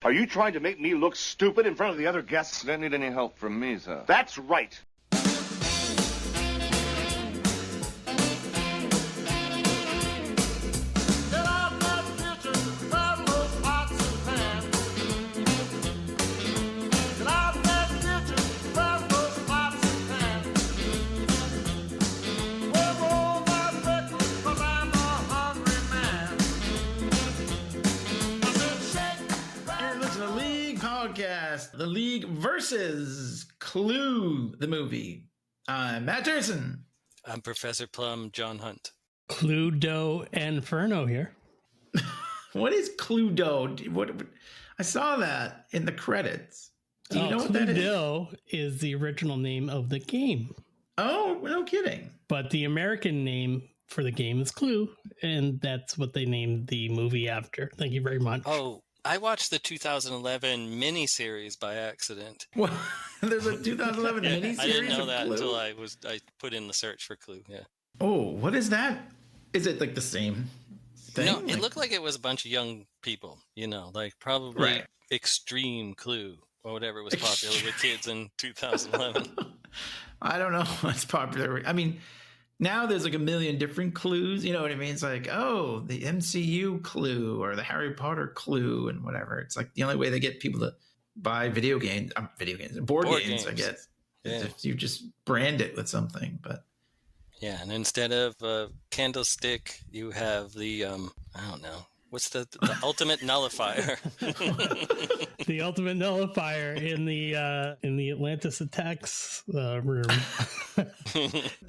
Are you trying to make me look stupid in front of the other guests? You don't need any help from me, sir. That's right. The League versus Clue, the movie. I'm Matt Turson. I'm Professor Plum, John Hunt. Cluedo Inferno here. What is Cluedo? What? I saw that in the credits. Do you know what that is? Cluedo is the original name of the game. Oh, no kidding. But the American name for the game is Clue, and that's what they named the movie after. Thank you very much. Oh, I watched the 2011 miniseries by accident. Well, there's a 2011 miniseries. I didn't know that Clue? until I put in the search for Clue. Yeah. Oh, what is that? Is it like the same thing? No, it looked like it was a bunch of young people. Like probably Extreme Clue or whatever was popular with kids in 2011. I don't know what's popular. I mean, now there's like a million different clues. You know what I mean? It's like, oh, the MCU clue or the Harry Potter clue and whatever. It's like the only way they get people to buy board games, I guess. Yeah. If you just brand it with something. But yeah, and instead of a candlestick, you have the I don't know. What's the ultimate nullifier? The ultimate nullifier in the Atlantis attacks room.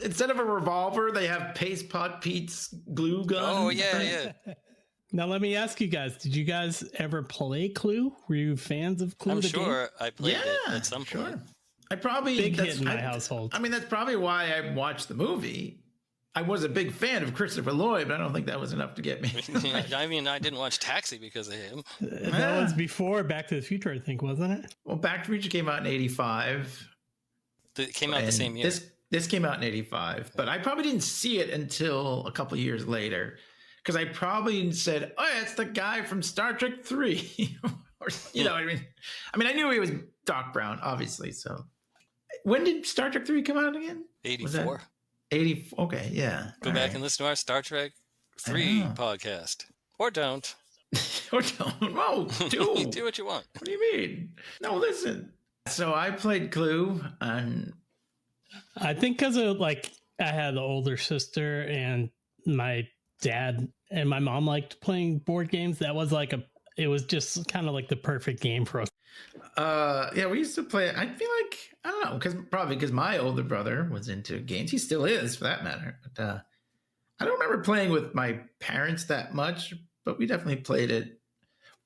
Instead of a revolver, they have Paste Pot Pete's glue gun. Oh yeah. Now let me ask you guys: did you guys ever play Clue? Were you fans of Clue? I'm the sure game? I played it at some point. I probably big hit in my household. I mean, that's probably why I watched the movie. I was a big fan of ChristopherLloyd, but I don't think that was enough to get me. I mean, I didn't watch Taxi because of him. That was before Back to the Future, I think, wasn't it? Well, Back to the Future came out in 85. It came out the same year. This came out in 85, but I probably didn't see it until a couple years later because I probably said, oh, yeah, it's the guy from Star Trek 3. Or, you know what I mean? I mean, I knew he was Doc Brown, obviously. So when did Star Trek 3 come out again? 84. 80. Okay, yeah. Go back and listen to our Star Trek 3 podcast. Or don't. Or don't. Whoa, do. Do what you want. What do you mean? No, listen. So I played Clue, and I think because of I had an older sister, and my dad and my mom liked playing board games. That was it was just kind of like the perfect game for us. Yeah, we used to play it. I feel like, I don't know, because my older brother was into games. He still is, for that matter. But I don't remember playing with my parents that much, but we definitely played it.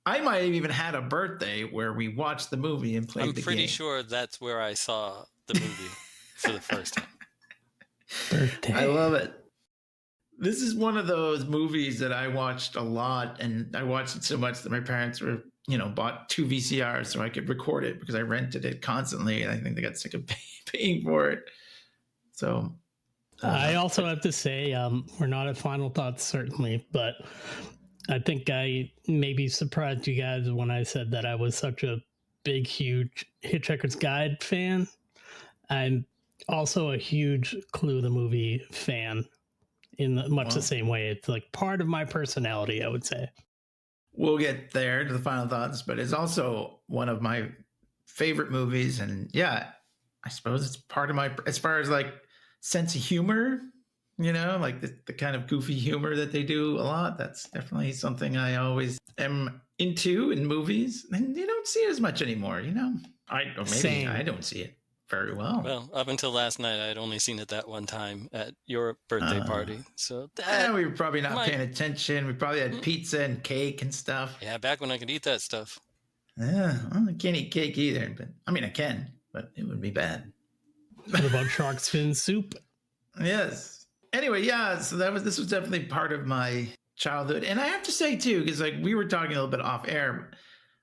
I might have even had a birthday where we watched the movie and played the game. I'm pretty sure that's where I saw the movie for the first time. Birthday. I love it. This is one of those movies that I watched a lot, and I watched it so much that my parents bought 2 VCRs so I could record it because I rented it constantly, and I think they got sick of paying for it. So I also have to say, we're not at final thoughts, certainly, but I think I maybe surprised you guys when I said that I was such a big, huge Hitchhiker's Guide fan. I'm also a huge Clue the movie fan in much the same way. It's like part of my personality, I would say. We'll get there to the final thoughts, but it's also one of my favorite movies. And yeah, I suppose it's part of my, as far as sense of humor, like the kind of goofy humor that they do a lot. That's definitely something I always am into in movies. And you don't see it as much anymore, Same. I don't see it very well. Well, up until last night, I'd only seen it that one time at your birthday party. So we were probably not paying attention. We probably had pizza and cake and stuff. Yeah, back when I could eat that stuff. Yeah, well, I can't eat cake either. But I mean, I can, but it would be bad. What about shark's fin soup? Yes. Anyway, yeah. So this was definitely part of my childhood, and I have to say too, because we were talking a little bit off air.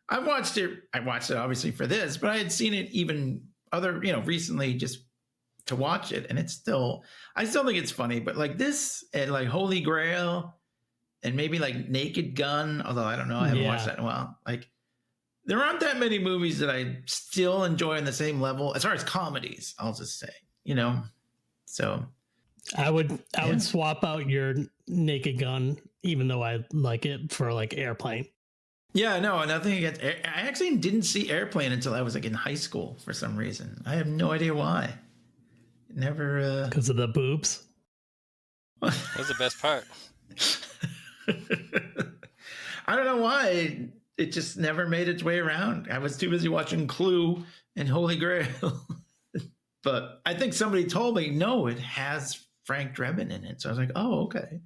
I watched it obviously for this, but I had seen it even recently just to watch it, and I still think it's funny, but this and Holy Grail and maybe Naked Gun, although I don't know, I haven't watched that in a while. there aren't that many movies that I still enjoy on the same level as far as comedies. I'll just say, so I would swap out your Naked Gun, even though I like it, for like Airplane. Yeah, no, nothing against. I actually didn't see Airplane until I was like in high school for some reason. I have no idea why. Never. Because of the boobs. That's the best part. I don't know why it just never made its way around. I was too busy watching Clue and Holy Grail. But I think somebody told me, no, it has Frank Drebin in it. So I was like, oh, okay.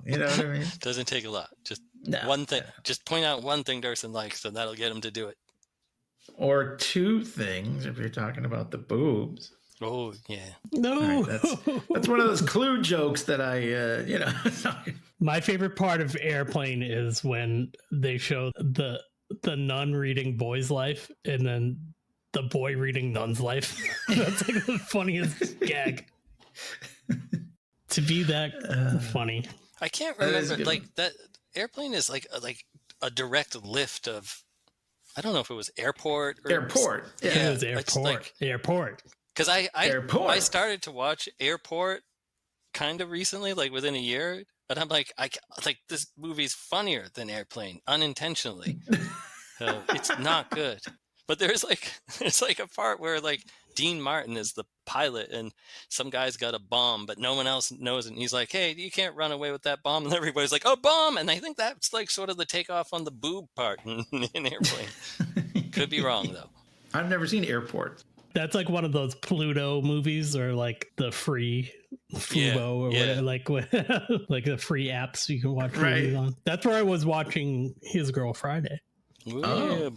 You know what I mean? Doesn't take a lot. Just one thing. Just point out one thing Durson likes, and that'll get him to do it. Or two things if you're talking about the boobs. Oh, yeah. No. Right, that's one of those Clue jokes that I. My favorite part of Airplane is when they show the nun reading Boy's life and then the boy reading Nun's life. That's like the funniest gag. To be that funny. I can't remember, like, that Airplane is like a direct lift of, I don't know if it was Airport. Airport. Yeah, it was Airport. Airport. Because I started to watch Airport kind of recently, like within a year, and I'm like, this movie's funnier than Airplane, unintentionally. So it's not good. But there's like a part where like Dean Martin is the pilot and some guy's got a bomb, but no one else knows it. And he's like, hey, you can't run away with that bomb. And everybody's like, oh, bomb. And I think that's like sort of the takeoff on the boob part in Airplane. Could be wrong, though. I've never seen Airport. That's like one of those Pluto movies or like the free Fubo or whatever, like the free apps you can watch movies on. That's where I was watching His Girl Friday. Ooh,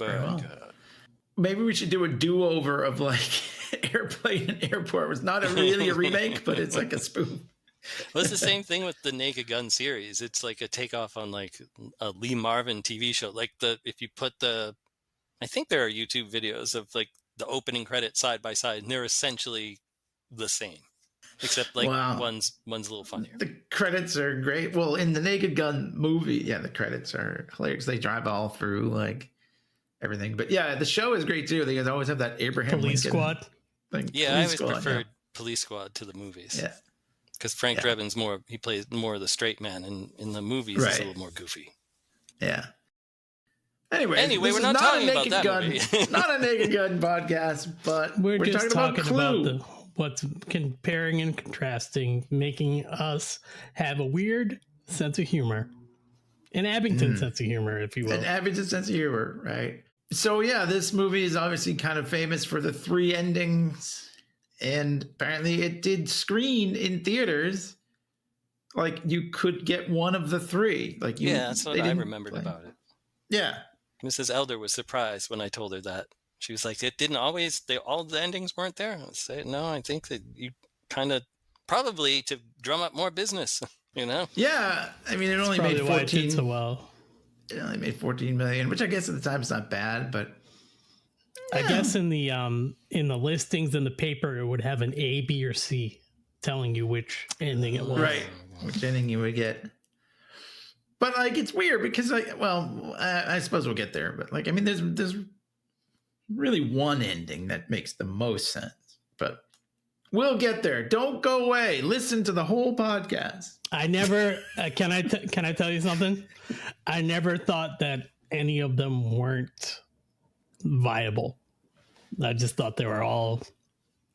maybe we should do a do-over of like Airplane and Airport. It was not really a remake, but it's like a spoof. Well, it's the same thing with the Naked Gun series. It's like a takeoff on like a Lee Marvin TV show. Like if you put I think there are YouTube videos of like the opening credits side by side, and they're essentially the same, except like one's a little funnier. The credits are great. Well, in the Naked Gun movie, the credits are hilarious. They drive all through like everything. But yeah, the show is great too. They always have that Abraham Police Lincoln Squad thing. Yeah, I always preferred Police Squad to the movies. Yeah, because Frank Drebin's he plays more of the straight man, and in the movies he's a little more goofy. Yeah. Anyway, we're not talking about that movie. Not a Naked Gun podcast, but we're just talking about what's comparing and contrasting, making us have a weird sense of humor. An Abington sense of humor, if you will. An Abington sense of humor, right? So yeah, this movie is obviously kind of famous for the 3 endings, and apparently it did screen in theaters. Like you could get one of the 3. Like that's what I remembered about it. Yeah. Mrs. Elder was surprised when I told her that. She was like, it didn't always, all the endings weren't there. I said, no, I think that you kind of, probably to drum up more business, Yeah, I mean, it only made 14. So well. It only made 14 million, which I guess at the time is not bad, but I guess in the listings in the paper, it would have an A, B, or C telling you which ending it was. Right, which ending you would get. But like, it's weird because I suppose we'll get there. But like, I mean, there's really one ending that makes the most sense. But we'll get there. Don't go away. Listen to the whole podcast. I never can I tell you something? I never thought that any of them weren't viable. I just thought they were all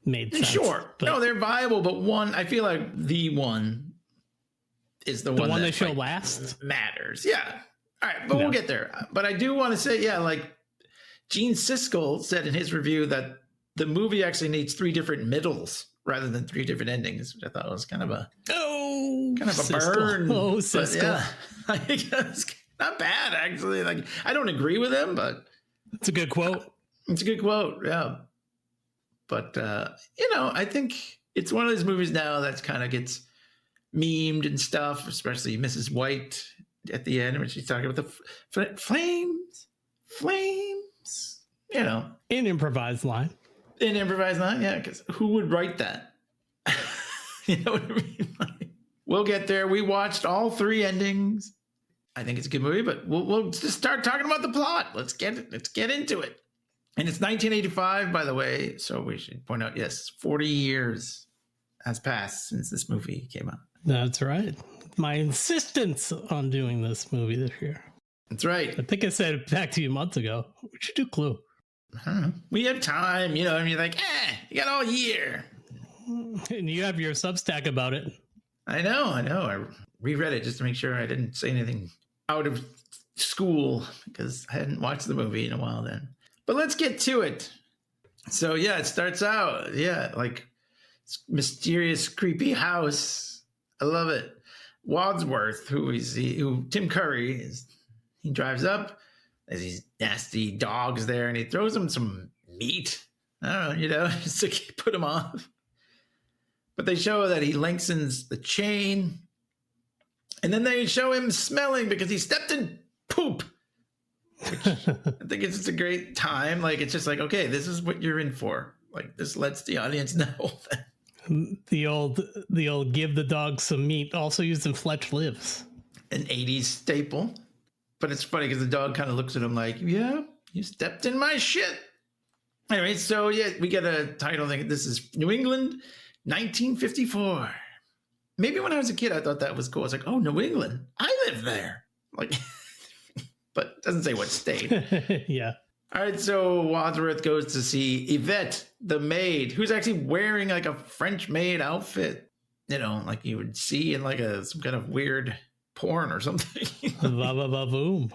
made sense. Sure, no, they're viable, but I feel like the one is the one they show last matters. Yeah. All right, but we'll get there. But I do want to say, like Gene Siskel said in his review that the movie actually needs 3 different middles rather than 3 different endings, which I thought was kind of a burn. Oh, Siskel. Yeah, I think that's not bad actually. Like I don't agree with him, but it's a good quote. It's a good quote. Yeah. But I think it's one of those movies now that's kind of gets memed and stuff, especially Mrs. White at the end when she's talking about the flames, in improvised line, yeah, because who would write that? You know what I mean? We'll get there. We watched all 3 endings. I think it's a good movie, but we'll just start talking about the plot. Let's get into it. And it's 1985, by the way, so we should point out, yes, 40 years has passed since this movie came out. That's right. My insistence on doing this movie this year. That's right. I think I said it back to you months ago. We should do Clue. I don't know. We have time, and you're like, you got all year. And you have your Substack about it. I know. I reread it just to make sure I didn't say anything out of school because I hadn't watched the movie in a while then. But let's get to it. So, yeah, it starts out, like mysterious, creepy house. I love it. Wadsworth, who TimCurry is, he drives up. There's these nasty dogs there, and he throws them some meat. I don't know, just to put them off. But they show that he lengthens the chain. And then they show him smelling because he stepped in poop. Which I think it's just a great time. Like, it's just like, okay, this is what you're in for. Like, this lets the audience know that. The old give the dog some meat, also used in Fletch Lives. An 80s staple. But it's funny because the dog kind of looks at him like, yeah, you stepped in my shit. Anyway, so yeah, we get a title thing. This is New England, 1954. Maybe when I was a kid, I thought that was cool. I was like, oh, New England, I live there. Like, but it doesn't say what state. Yeah. All right, so Wadsworth goes to see Yvette, the maid, who's actually wearing like a French maid outfit, like you would see in like some kind of weird porn or something. Boom.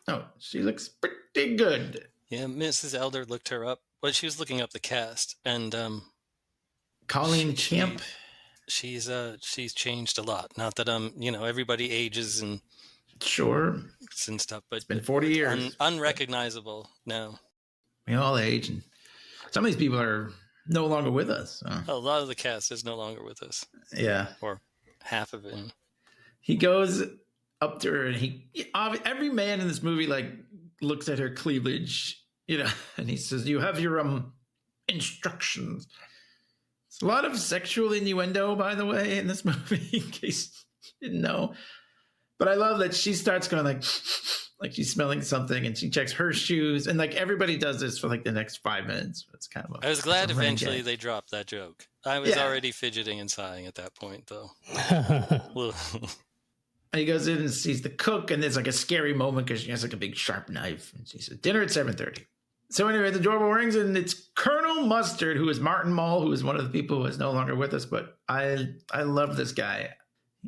Oh, she looks pretty good. Yeah, Mrs. Elder looked her up. Well, she was looking up the cast, and ColeenCamp. She's changed a lot. Not that everybody ages and sure and stuff, but it's been 40 years. Unrecognizable now. We all age, and some of these people are no longer with us. So. A lot of the cast is no longer with us. Yeah, or half of it. He goes up to her, and every man in this movie like looks at her cleavage, and he says, "You have your instructions." It's a lot of sexual innuendo, by the way, in this movie, in case you didn't know. But I love that she starts going like she's smelling something, and she checks her shoes, and like everybody does this for like the next 5 minutes. It's kind of. I was glad eventually they dropped that joke. I was already fidgeting and sighing at that point, though. And he goes in and sees the cook, and there's like a scary moment because she has like a big sharp knife, and she says, "Dinner at 7:30." So anyway, the doorbell rings, and it's ColonelMustard, who is MartinMull, who is one of the people who is no longer with us. But I love this guy.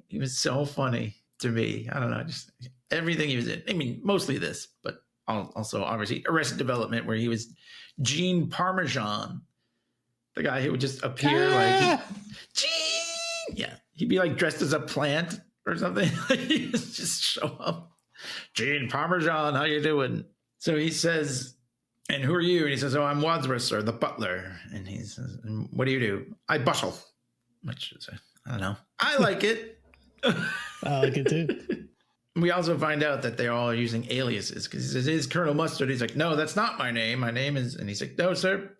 He was so funny to me. I don't know, just everything he was in. I mean, mostly this, but also obviously Arrested Development, where he was Gene Parmesan, the guy who would just appear like Gene. Yeah, he'd be like dressed as a plant or something. He'd just show up. Gene Parmesan, how you doing? So he says, "And who are you?" And he says, "Oh, I'm Wadsworth, sir, the butler." And he says, "And what do you do?" "I bustle." Which is, I don't know. I like it. I like it too. We also find out that they're all using aliases because he says, "Is Colonel Mustard?" He's like, "No, that's not my name. My name is," and he's like, "No, sir."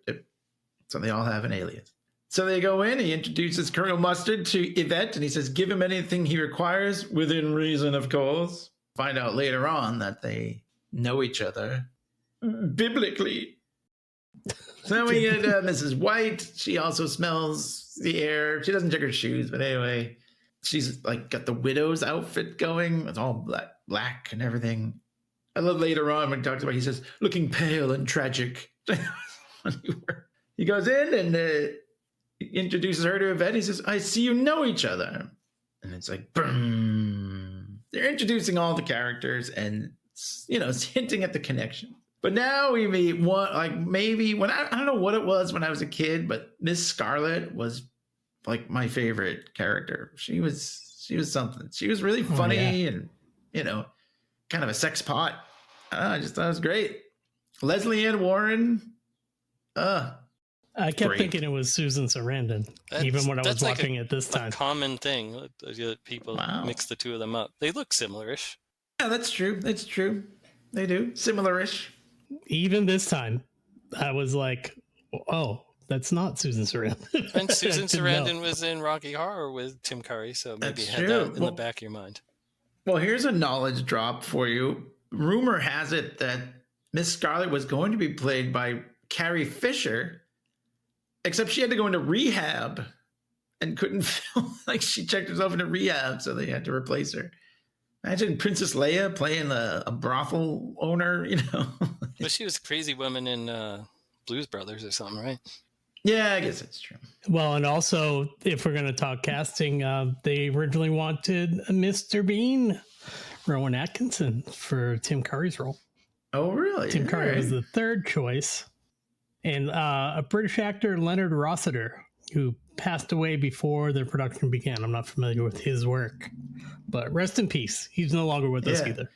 So they all have an alias. So they go in, he introduces Colonel Mustard to Yvette, and he says, "Give him anything he requires, within reason, of course." Find out later on that they know each other biblically. So we get Mrs. White. She also smells the air. She doesn't check her shoes, but anyway, she's like got the widow's outfit going. It's all black and everything. I love later on when he talks about, he says, "Looking pale and tragic." He goes in and he introduces her to Yvette. He says, "I see you know each other." And it's like, boom. They're introducing all the characters and, it's hinting at the connection. But now we meet one, like maybe when I don't know what it was when I was a kid, but MissScarlet was like my favorite character. She was something. She was really funny and, kind of a sex pot. I just thought it was great. LesleyAnnWarren. I kept thinking it was Susan Sarandon, even when I was watching it this time. A common thing. People mix the two of them up. They look similar-ish. Yeah, that's true. It's true. They do. Similar-ish. Even this time, I was like, oh, that's not Susan Sarandon. And Susan Sarandon was in Rocky Horror with TimCurry, so maybe you had that in the back of your mind. Well, here's a knowledge drop for you. Rumor has it that MissScarlet was going to be played by Carrie Fisher, except she had to go into rehab and couldn't film. Like, she checked herself into rehab, so they had to replace her. Imagine Princess Leia playing a brothel owner, you know. But she was a crazy woman in Blues Brothers or something, right? Yeah, I guess that's true. Well, and also, if we're going to talk casting, they originally wanted Mr. Bean, Rowan Atkinson, for Tim Curry's role. Oh, really? Tim Curry was the third choice. And a British actor, Leonard Rossiter, who passed away before the production began. I'm not familiar with his work, but rest in peace. He's no longer with us either.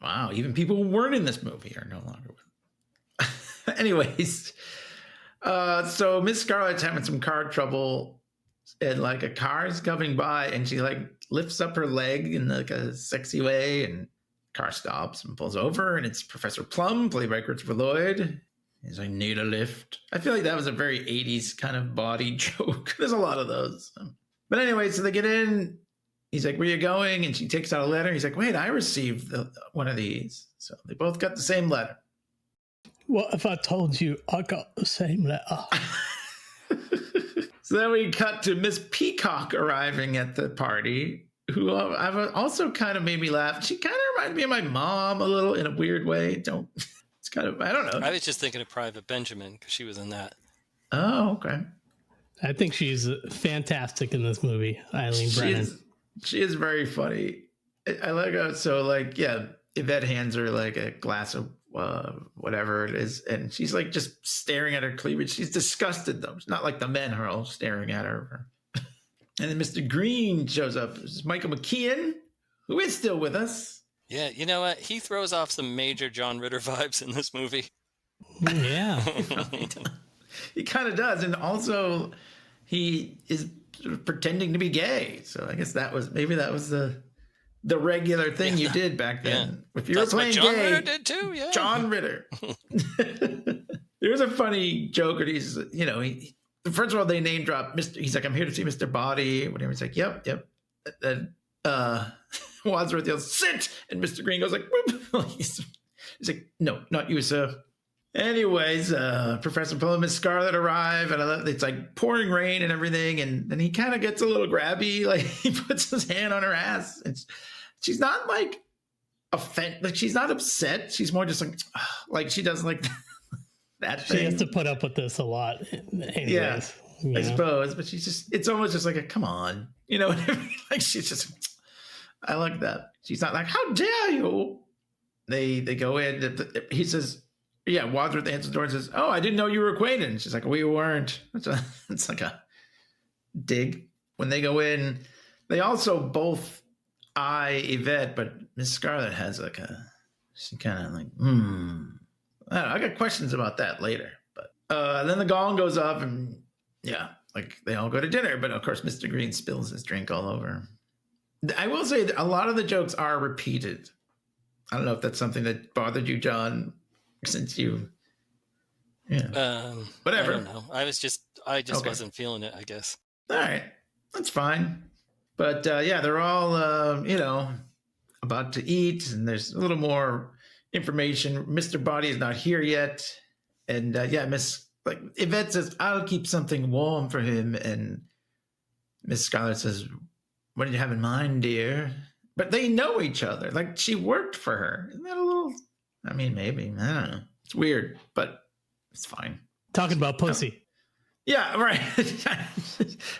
Wow, even people who weren't in this movie are no longer with us. Anyways, so MissScarlet's having some car trouble, and like a car is coming by, and she like lifts up her leg in like a sexy way, and car stops and pulls over, and it's Professor Plum, played by ChristopherLloyd. He's like, need a lift. I feel like that was a very 80s kind of body joke. There's a lot of those. But anyway, so they get in. He's like, where you going? And she takes out a letter. He's like, wait, I received one of these. So they both got the same letter. What if I told you I got the same letter? So then we cut to MrsPeacock arriving at the party, who I've also kind of made me laugh. She kind of reminded me of my mom a little in a weird way. It's kind of, I don't know. I was just thinking of Private Benjamin because she was in that. Oh, okay. I think she's fantastic in this movie, EileenBrennan. She is very funny. I like how, so like, yeah, Yvette hands her like a glass of whatever it is, and she's like just staring at her cleavage. She's disgusted though. It's not like the men are all staring at her. And then Mr. Green shows up. This is MichaelMcKean, who is still with us. Yeah, you know what? He throws off some major John Ritter vibes in this movie. Yeah. He kind of does. And also, he is sort of pretending to be gay. So I guess that was the regular thing you did back then. Yeah. If you were playing John gay, Ritter did too, yeah. John Ritter. There's a funny joke where he's, you know, first of all, they name drop Mr. He's like, I'm here to see Mr. Body. Whatever. He's like, yep. Then Wadsworth yells, sit! And Mr. Green goes like, whoop. He's like, no, not you, sir. Anyways, Professor Plum and MissScarlet arrive, and it's like pouring rain and everything, and then he kind of gets a little grabby, like he puts his hand on her ass, and she's not like she's not upset. She's more just like she does like that thing. She has to put up with this a lot anyways. Yeah, I suppose, but it's almost just like come on, you know what I mean? Like she's just, I like that. She's not like, how dare you? They go in, he says, yeah, Wadsworth answers the door and says, oh, I didn't know you were acquainted. And she's like, we weren't. It's like a dig. When they go in, they also both eye Yvette, but MissScarlet has like she kind of like, I don't know, I got questions about that later. But then the gong goes up and yeah, like they all go to dinner. But of course, Mr. Green spills his drink all over. I will say that a lot of the jokes are repeated. I don't know if that's something that bothered you, John, since you, whatever. I don't know. I just okay. Wasn't feeling it, I guess. All right, that's fine. But yeah, they're all about to eat, and there's a little more information. Mr. Body is not here yet, and Yvette says, "I'll keep something warm for him," and MissScarlet says, "What did you have in mind, dear?" But they know each other. Like, she worked for her. Isn't that a little... I mean, maybe. I don't know. It's weird, but it's fine. Talking about pussy. Yeah, right.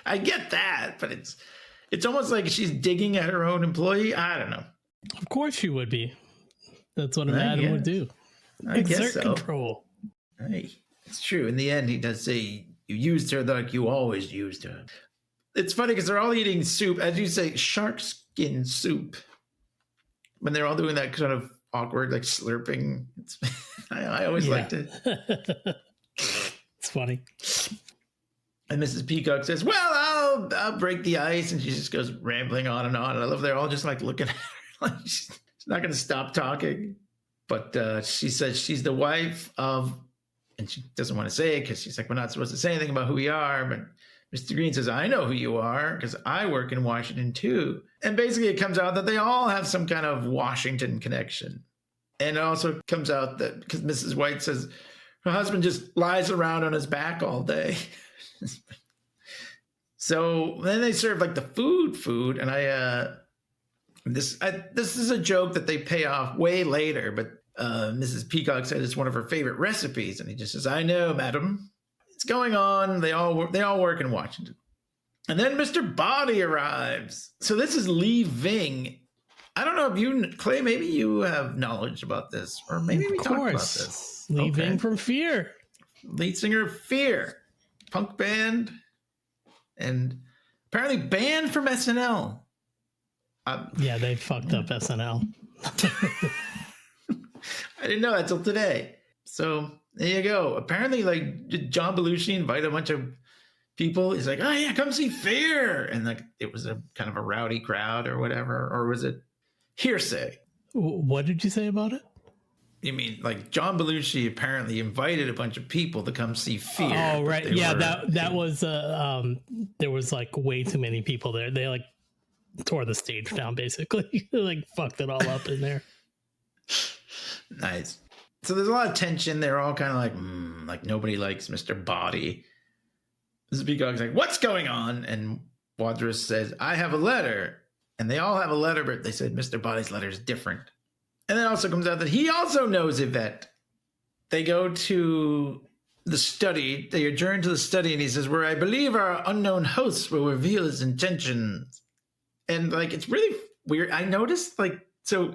I get that, but it's almost like she's digging at her own employee. I don't know. Of course she would be. That's what a madam would do. I guess so. Control. Hey, it's true. In the end, he does say, you used her like you always used her. It's funny because they're all eating soup, as you say, shark skin soup. When they're all doing that kind of awkward, like slurping. I always liked it. It's funny. And Mrs. Peacock says, well, I'll break the ice. And she just goes rambling on. And I love they're all just like looking at her. Like she's not going to stop talking. But she says she's the wife of, and she doesn't want to say it because she's like, we're not supposed to say anything about who we are. But Mr. Green says, I know who you are because I work in Washington too. And basically it comes out that they all have some kind of Washington connection. And it also comes out that because Mrs. White says her husband just lies around on his back all day. So then they serve like the food. And this is a joke that they pay off way later, but Mrs. Peacock said it's one of her favorite recipes. And he just says, I know, madam. It's going on. They all work in Washington. And then Mr. Body arrives. So this is Lee Ving. I don't know if you, Clay, maybe you have knowledge about this, or maybe we talked about this. Lee Ving from Fear. Lead singer of Fear, punk band, and apparently banned from SNL. Yeah, they fucked up SNL. I didn't know that till today. So there you go. Apparently, like, did John Belushi invite a bunch of people? He's like, oh yeah, come see Fear. And like, it was a kind of a rowdy crowd or whatever. Or was it hearsay? What did you say about it? You mean like John Belushi apparently invited a bunch of people to come see Fear? Oh, right. Yeah, that was, there was like way too many people there. They like tore the stage down basically. Like fucked it all up in there. Nice. So there's a lot of tension. They're all kind of like nobody likes Mr. Body. Mrs. Peacock's like, what's going on? And Wadsworth says, I have a letter. And they all have a letter, but they said Mr. Body's letter is different. And then also comes out that he also knows Yvette. They go to the study. They adjourn to the study, and he says, where I believe our unknown host will reveal his intentions. And like, it's really weird. I noticed so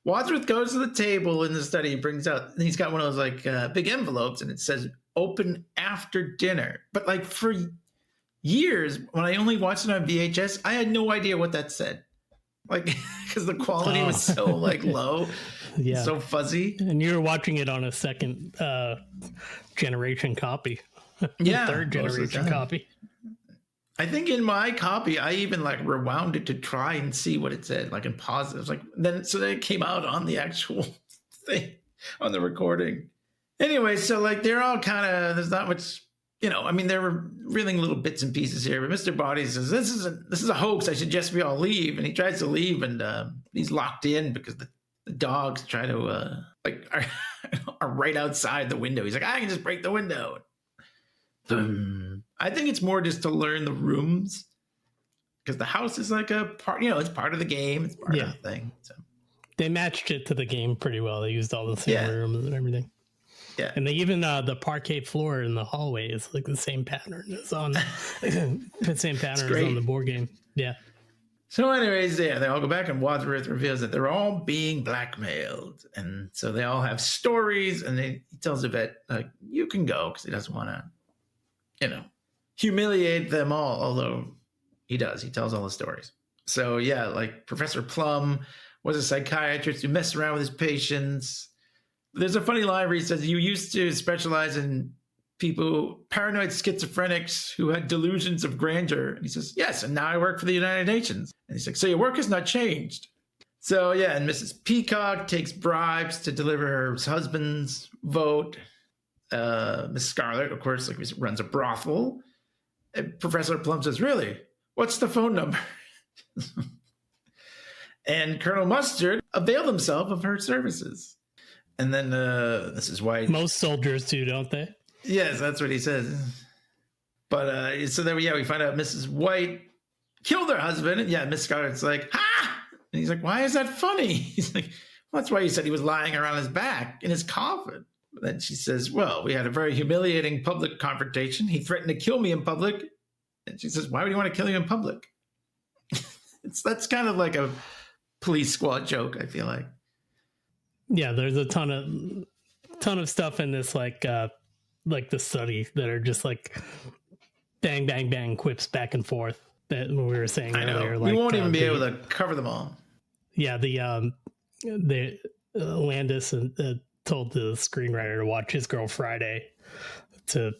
Wadsworth goes to the table in the study, brings out, and he's got one of those like big envelopes, and it says open after dinner. But like for years, when I only watched it on VHS, I had no idea what that said. Like, because the quality was so like low, so fuzzy. And you were watching it on a second generation copy. Yeah. Third generation copy. I think in my copy, I even like rewound it to try and see what it said, like in positives. Like then it came out on the actual thing on the recording. Anyway, so like they're all kind of, there's not much, I mean, they're revealing little bits and pieces here. But Mr. Body says, this is a hoax. I suggest we all leave. And he tries to leave, and he's locked in because the dogs try to are right outside the window. He's like, I can just break the window. I think it's more just to learn the rooms, because the house is like a part, it's part of the game. It's part of the thing. So they matched it to the game pretty well. They used all the same rooms and everything. Yeah. And they even the parquet floor in the hallway is like the same pattern as on the same pattern as on the board game. Yeah. So anyways, they all go back, and Wadsworth reveals that they're all being blackmailed. And so they all have stories, and he tells Yvette, you can go, because he doesn't want to, humiliate them all. Although he does. He tells all the stories. So yeah, like Professor Plum was a psychiatrist who messed around with his patients. There's a funny line where he says, you used to specialize in people, paranoid schizophrenics who had delusions of grandeur. And he says, yes, and now I work for the United Nations. And he's like, so your work has not changed. So yeah, and Mrs. Peacock takes bribes to deliver her husband's vote. MissScarlet, of course, runs a brothel. And Professor Plum says, really? What's the phone number? And ColonelMustard availed himself of her services. And then Mrs. White. Most soldiers do, don't they? Yes, that's what he says. But so then, we find out Mrs. White killed her husband. And MissScarlet's like, ha! And he's like, why is that funny? He's like, well, that's why he said he was lying around his back in his coffin. But then she says, well, we had a very humiliating public confrontation. He threatened to kill me in public. And she says, why would you want to kill you in public? That's kind of like a police squad joke, I feel like. Yeah, there's a ton of stuff in this, like the study that are just like bang, bang, bang, quips back and forth that we were saying earlier. We won't even be able to cover them all. Yeah, the Landis told the screenwriter to watch His Girl Friday to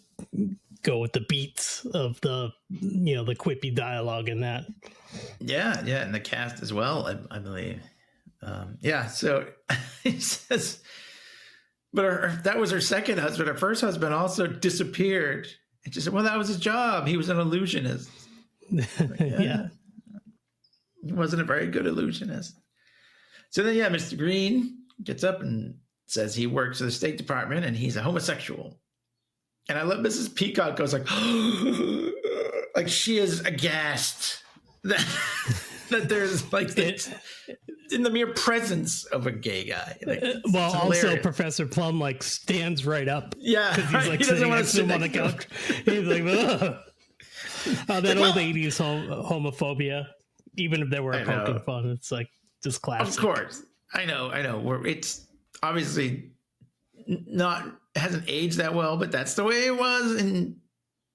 go with the beats of the the quippy dialogue in that. Yeah, and the cast as well, I believe. So he says, but that was her second husband. Her first husband also disappeared, And she said, well, that was his job. He was an illusionist. Like, Yeah. He wasn't a very good illusionist. So then, Mr. Green gets up and says he works for the State Department and he's a homosexual. And I love Mrs. Peacock goes like, like she is aghast that there's like in the mere presence of a gay guy. Like, well, also Professor Plum like stands right up. Yeah, because he's like he sitting next to him on the couch. He's like, ugh. Oh, that old 80s homophobia. Even if they were poking fun, it's like just classic. Of course, I know. It's obviously hasn't aged that well, but that's the way it was in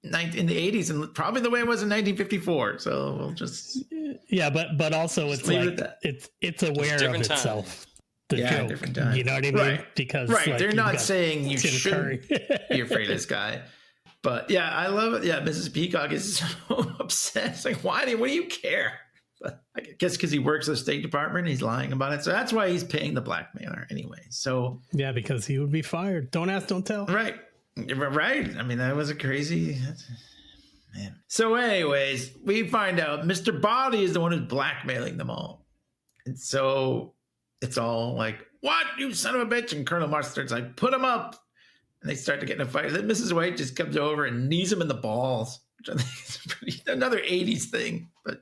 the 80s, and probably the way it was in 1954. So we'll just but also it's like it's aware of itself. The joke, different time. You know what I mean? Right. Because like, they're not saying you shouldn't be afraid of this guy. But yeah, I love it. Yeah, Mrs. Peacock is so upset. It's like, what do you care? But I guess because he works at the State Department, he's lying about it. So that's why he's paying the blackmailer anyway. So yeah, because he would be fired. Don't ask, don't tell. Right. I mean, that was a crazy man. So anyways, we find out Mr. Body is the one who's blackmailing them all. And so it's all like, what, you son of a bitch? And Colonel Mustard's like, put him up. And they start to get in a fight. Then Mrs. White just comes over and knees him in the balls, which I think is another 80s thing. But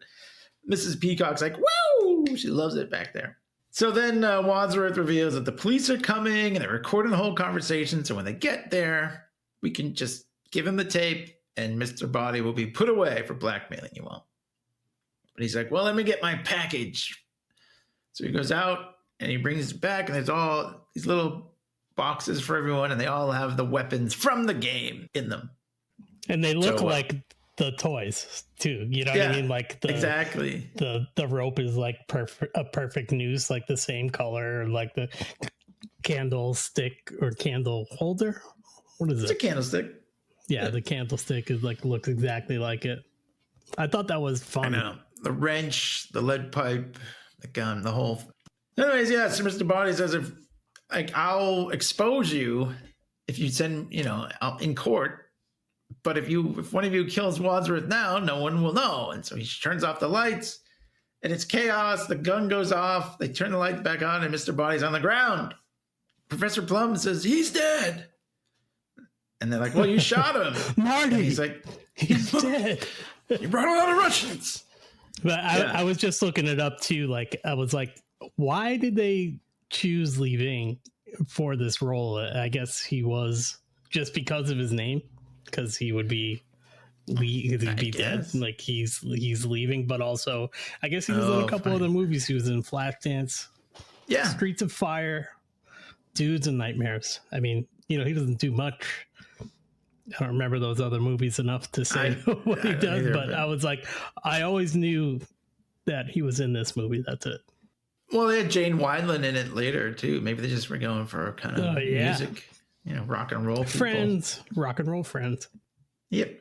Mrs. Peacock's like, woo! She loves it back there. So then Wadsworth reveals that the police are coming and they're recording the whole conversation. So when they get there, we can just give him the tape and Mr. Body will be put away for blackmailing you all. But he's like, well, let me get my package. So he goes out and he brings it back and there's all these little boxes for everyone and they all have the weapons from the game in them. And they look like the toys too, you know what I mean? Like exactly. The rope is like a perfect noose, like the same color, like the candlestick or candle holder. What is it? It's a candlestick. Yeah, the candlestick is like looks exactly like it. I thought that was fun. I know. The wrench, the lead pipe, the gun, the whole. Anyways, so Mr. Body says I'll expose you if you send in court. But if one of you kills Wadsworth now, no one will know. And so he turns off the lights and it's chaos. The gun goes off. They turn the lights back on and Mr. Body's on the ground. Professor Plum says, he's dead. And they're like, well, you shot him. Marty. And he's like, he's dead. You brought a lot of Russians. But I was just looking it up too. Like, I was like, why did they choose Lee Ving for this role? I guess he was just because of his name. Because he would be dead, like he's leaving, but also I guess he was in a couple other movies. He was in Flashdance, Streets of Fire, Dudes and Nightmares. I mean, he doesn't do much. I don't remember those other movies enough to say what he does, but I was like, I always knew that he was in this movie. That's it. Well, they had Jane Wineland in it later too. Maybe they just were going for kind of music. Rock and roll people. Friends, rock and roll friends. Yep.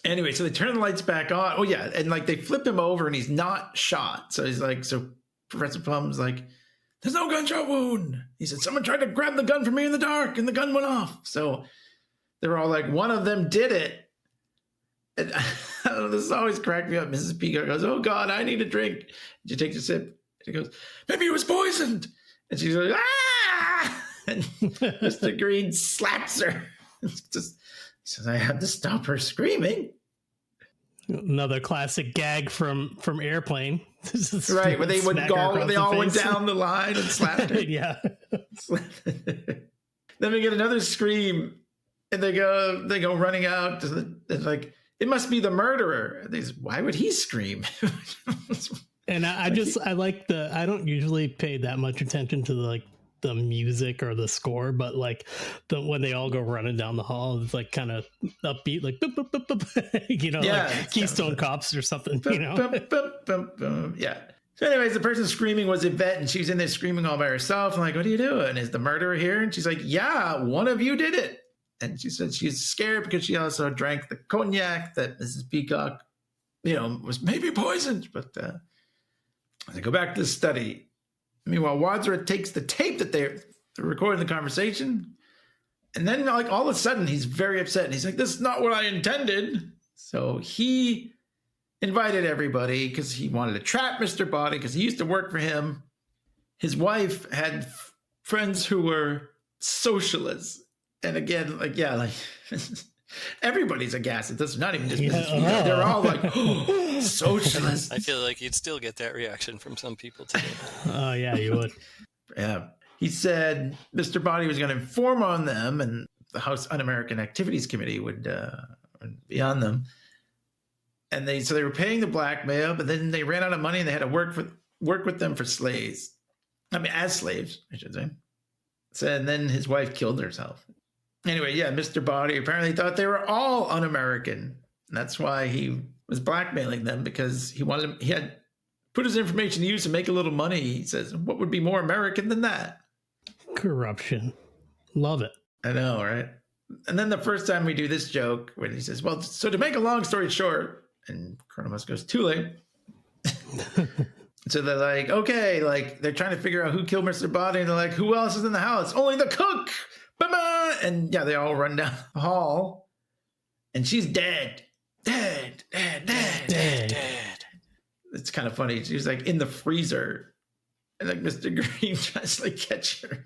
Anyway, so they turn the lights back on. Oh yeah, and like they flip him over and he's not shot. So he's like, so Professor Plum's like, there's no gunshot wound. He said, someone tried to grab the gun from me in the dark and the gun went off. So they're all like, one of them did it. And I don't know, this always cracked me up. Mrs. Peacock goes, oh God, I need a drink. She takes a sip. She goes, maybe it was poisoned. And she's like, ah! And Mr. Green slaps her. Just says, I had to stop her screaming. Another classic gag from Airplane. Right, where they all went down the line and slapped her. Yeah. Then we get another scream, and they go running out. It's like, it must be the murderer. And they say, why would he scream? And I don't usually pay that much attention to the music or the score, but when they all go running down the hall, it's like kind of upbeat, like boop, boop, boop, boop. Like Keystone Cops or something, boop, boop, boop, boop, boop. Yeah. So anyways, the person screaming was Yvette, and she's in there screaming all by herself. I'm like, what are you doing? Is the murderer here? And she's like, yeah, one of you did it. And she said she's scared because she also drank the cognac that Mrs. Peacock, was maybe poisoned. But they go back to the study. Meanwhile, Wadsworth takes the tape that they're recording the conversation, And then like all of a sudden he's very upset. And he's like, this is not what I intended. So he invited everybody because he wanted to trap Mr. Body because he used to work for him. His wife had friends who were socialists. And again, like, yeah, like everybody's aghast at this. Not even just they're all like, oh, socialists. I feel like you'd still get that reaction from some people today. Oh, yeah, you would. Yeah. He said Mr. Body was going to inform on them and the House Un-American Activities Committee would be on them. And so they were paying the blackmail, but then they ran out of money and they had to work with them for slaves. I mean, as slaves, I should say. So, and then his wife killed herself. Anyway, yeah, Mr. Body apparently thought they were all un-American. And that's why he was blackmailing them, because he had put his information to use to make a little money. He says, what would be more American than that? Corruption. Love it. I know, right? And then the first time we do this joke, when he says, well, so to make a long story short, and Colonel Musk goes, too late. So they're like, okay, like they're trying to figure out who killed Mr. Body. And they're like, who else is in the house? Only the cook. Ba-ba! And yeah, they all run down the hall. And she's dead. Dead. It's kind of funny. She's like in the freezer. And like Mr. Green tries to like catch her.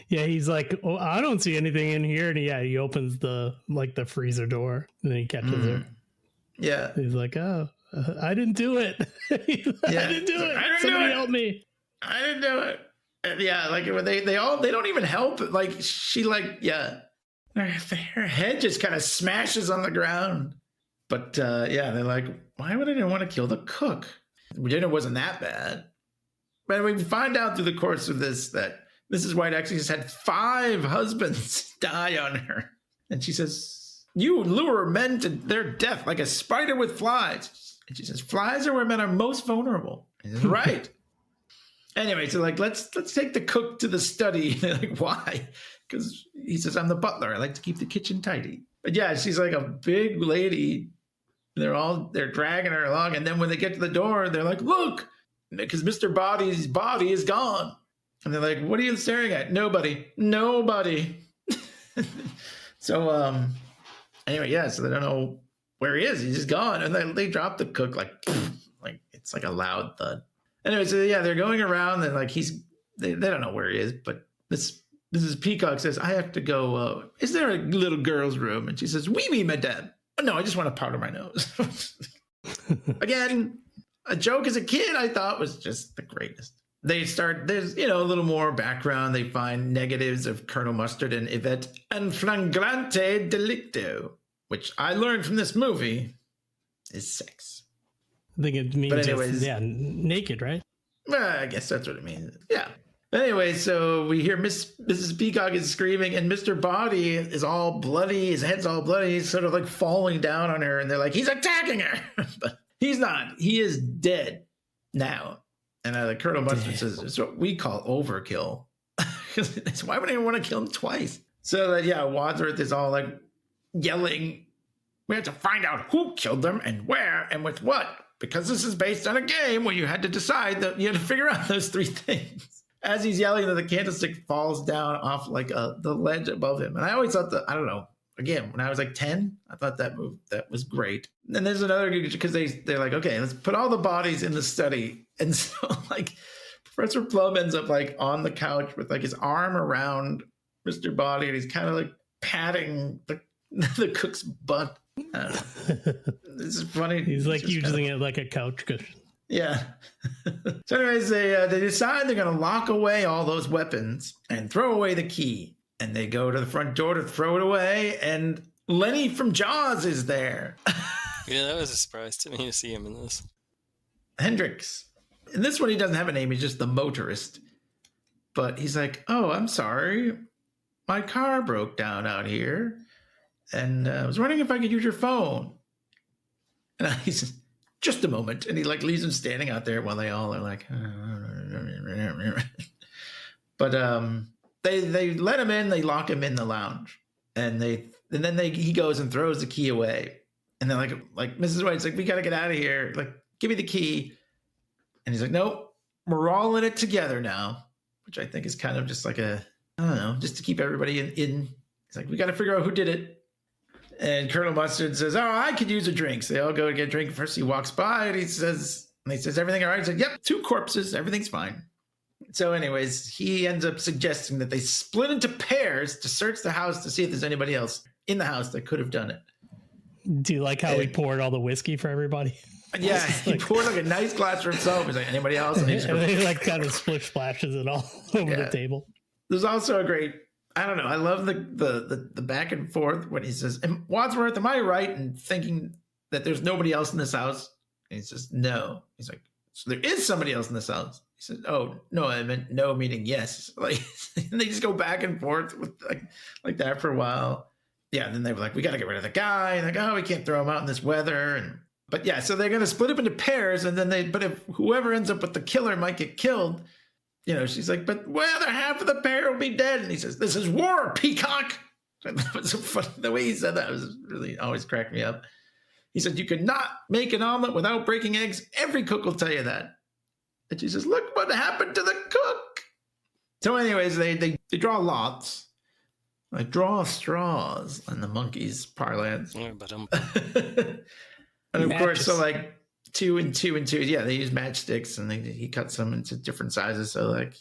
Yeah, he's like, oh, I don't see anything in here. And he opens the freezer door and then he catches her. Yeah. He's like, oh, I didn't do it. I didn't do it. Somebody help me. I didn't do it. And yeah, like they don't even help. Like she her head just kind of smashes on the ground. But yeah, they're like, why would I want to kill the cook? Dinner wasn't that bad. But we find out through the course of this that Mrs. White actually has had 5 husbands die on her. And she says, you lure men to their death like a spider with flies. And she says, flies are where men are most vulnerable. And he's right. Anyway, so like, let's take the cook to the study. And they're like, why? Because he says, I'm the butler. I like to keep the kitchen tidy. But yeah, she's like a big lady. They're dragging her along. And then when they get to the door, they're like, look, because Mr. Body's body is gone. And they're like, what are you staring at? Nobody. So, anyway, yeah, so they don't know where he is. He's just gone. And then they drop the cook like it's like a loud thud. Anyway, so yeah, they're going around and like they don't know where he is, but Mrs. Peacock says, I have to go, is there a little girl's room? And she says, oui, madame. Oh, no, I just want to powder my nose. Again, a joke as a kid I thought was just the greatest. There's a little more background. They find negatives of Colonel Mustard and Yvette and flagrante delicto, which I learned from this movie is sex. I think it means, naked, right? Well, I guess that's what it means. Yeah. Anyway, so we hear Mrs. Peacock is screaming, and Mr. Body is all bloody. His head's all bloody. He's sort of like falling down on her, and they're like, he's attacking her. But he's not. He is dead now. And Colonel Mustard says, it's what we call overkill. Why would anyone want to kill him twice? So, Wadsworth is all like yelling, we have to find out who killed them and where and with what. Because this is based on a game where you had to decide that you had to figure out those 3 things. As he's yelling, the candlestick falls down off like the ledge above him. And I always thought I don't know. Again, when I was like 10, I thought that was great. And there's another, because they're like, okay, let's put all the bodies in the study. And so like Professor Plum ends up like on the couch with like his arm around Mr. Body, and he's kind of like patting the cook's butt. I don't know. This is funny. He's like using it like a couch cushion. Yeah. So anyways, they decide they're going to lock away all those weapons and throw away the key. And they go to the front door to throw it away, and Lenny from Jaws is there. Yeah, that was a surprise to me to see him in this. Hendrix. In this one, he doesn't have a name. He's just the motorist. But he's like, oh, I'm sorry. My car broke down out here. And I was wondering if I could use your phone. And he says, just a moment. And he like leaves him standing out there while they all are like, but they let him in. They lock him in the lounge, and then he goes and throws the key away. And they're like Mrs. White's like, we got to get out of here. Like, give me the key. And he's like, nope, we're all in it together now, which I think is kind of just like a I don't know, just to keep everybody in. He's like, we got to figure out who did it. And Colonel Mustard says, oh, I could use a drink. So they all go to get a drink. First he walks by and he says, everything all right? He said, yep, 2 corpses. Everything's fine. So anyways, he ends up suggesting that they split into pairs to search the house to see if there's anybody else in the house that could have done it. Do you like how he poured all the whiskey for everybody? Yeah, he poured like a nice glass for himself. He's like, anybody else? And he like kind of splish splashes it all over the table. There's also a great, I don't know, I love the back and forth when he says, Wadsworth, am I right in thinking that there's nobody else in this house? And he says, no. He's like, so there is somebody else in this house. He says, oh, no, I meant no, meaning yes. Like, and they just go back and forth with like that for a while. Yeah, then they were like, we got to get rid of the guy. And like, oh, we can't throw him out in this weather. But yeah, so they're going to split up into pairs. And then but if whoever ends up with the killer might get killed, you know, she's like, but the other half of the pair will be dead. And he says, this is war, Peacock. That was so funny. The way he said that was really always cracked me up. He said, you could not make an omelet without breaking eggs. Every cook will tell you that. And she says, look what happened to the cook. So anyways, they draw lots. Like draw straws in the monkey's parlance. And of course, so like 2 and 2 and 2. Yeah, they use matchsticks and he cuts them into different sizes. So like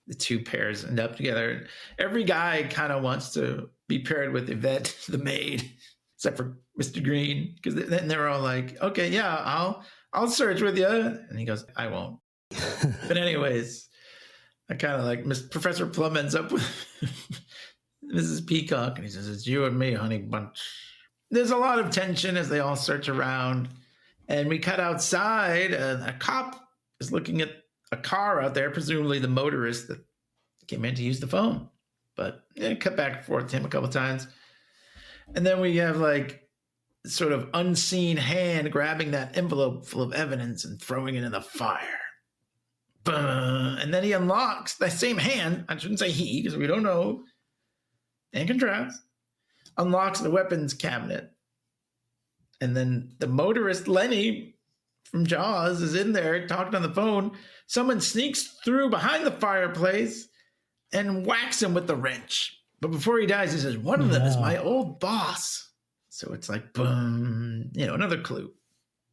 the 2 pairs end up together. Every guy kind of wants to be paired with Yvette, the maid, except for Mr. Green. Because then they're all like, okay, yeah, I'll search with you. And he goes, I won't. But anyways, I kind of like Professor Plum ends up with Mrs. Peacock, and he says, it's you and me, honey bunch. There's a lot of tension as they all search around, and we cut outside, and a cop is looking at a car out there, presumably the motorist that came in to use the phone. But yeah, cut back and forth to him a couple times. And then we have like sort of unseen hand grabbing that envelope full of evidence and throwing it in the fire. And then he unlocks that same hand. I shouldn't say he, because we don't know. And contrast. Unlocks the weapons cabinet. And then the motorist, Lenny, from Jaws, is in there talking on the phone. Someone sneaks through behind the fireplace and whacks him with the wrench. But before he dies, he says, one of them is my old boss. So it's like, boom, another clue.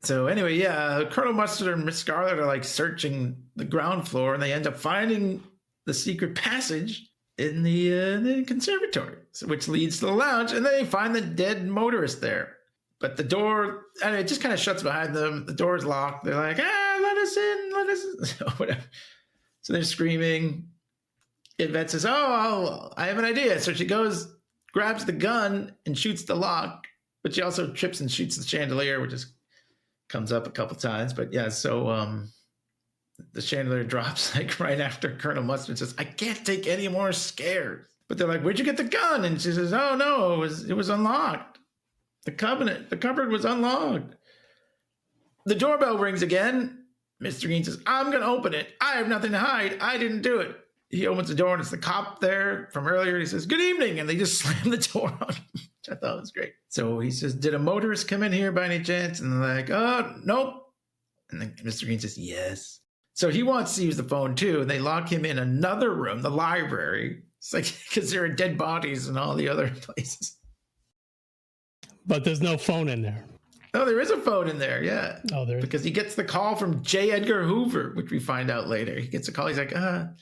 So anyway, yeah, Colonel Mustard and MissScarlet are like searching the ground floor, and they end up finding the secret passage in the conservatory, which leads to the lounge, and they find the dead motorist there. But the door, it just kind of shuts behind them. The door is locked. They're like, let us in. So whatever. So they're screaming. Yvette says, I have an idea. So she goes, grabs the gun, and shoots the lock, but she also trips and shoots the chandelier, which comes up a couple times. But yeah, so the chandelier drops like right after Colonel Mustard says, I can't take any more scares. But they're like, where'd you get the gun? And she says, oh no, it was unlocked. The cupboard was unlocked. The doorbell rings again. Mr. Green says, I'm going to open it. I have nothing to hide. I didn't do it. He opens the door and it's the cop there from earlier. He says, good evening. And they just slam the door on him, which I thought was great. So he says, did a motorist come in here by any chance? And they're like, oh, nope. And then Mr. Green says, yes. So he wants to use the phone too. And they lock him in another room, the library. It's like, because there are dead bodies in all the other places. But there's no phone in there. Oh, there is a phone in there, yeah. Oh, there is. Because he gets the call from J. Edgar Hoover, which we find out later. He gets a call. He's like, can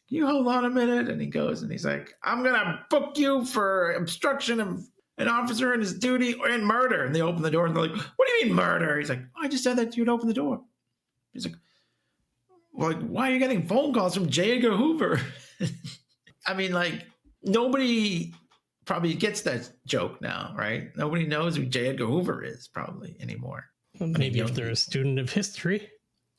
you hold on a minute? And he goes and he's like, I'm going to book you for obstruction of an officer in his duty and murder. And they open the door and they're like, what do you mean murder? He's like, I just said that you'd open the door. He's like, well, why are you getting phone calls from J. Edgar Hoover? I mean, like, nobody probably gets that joke now, right? Nobody knows who J. Edgar Hoover is probably anymore. Well, maybe if they're a student of history.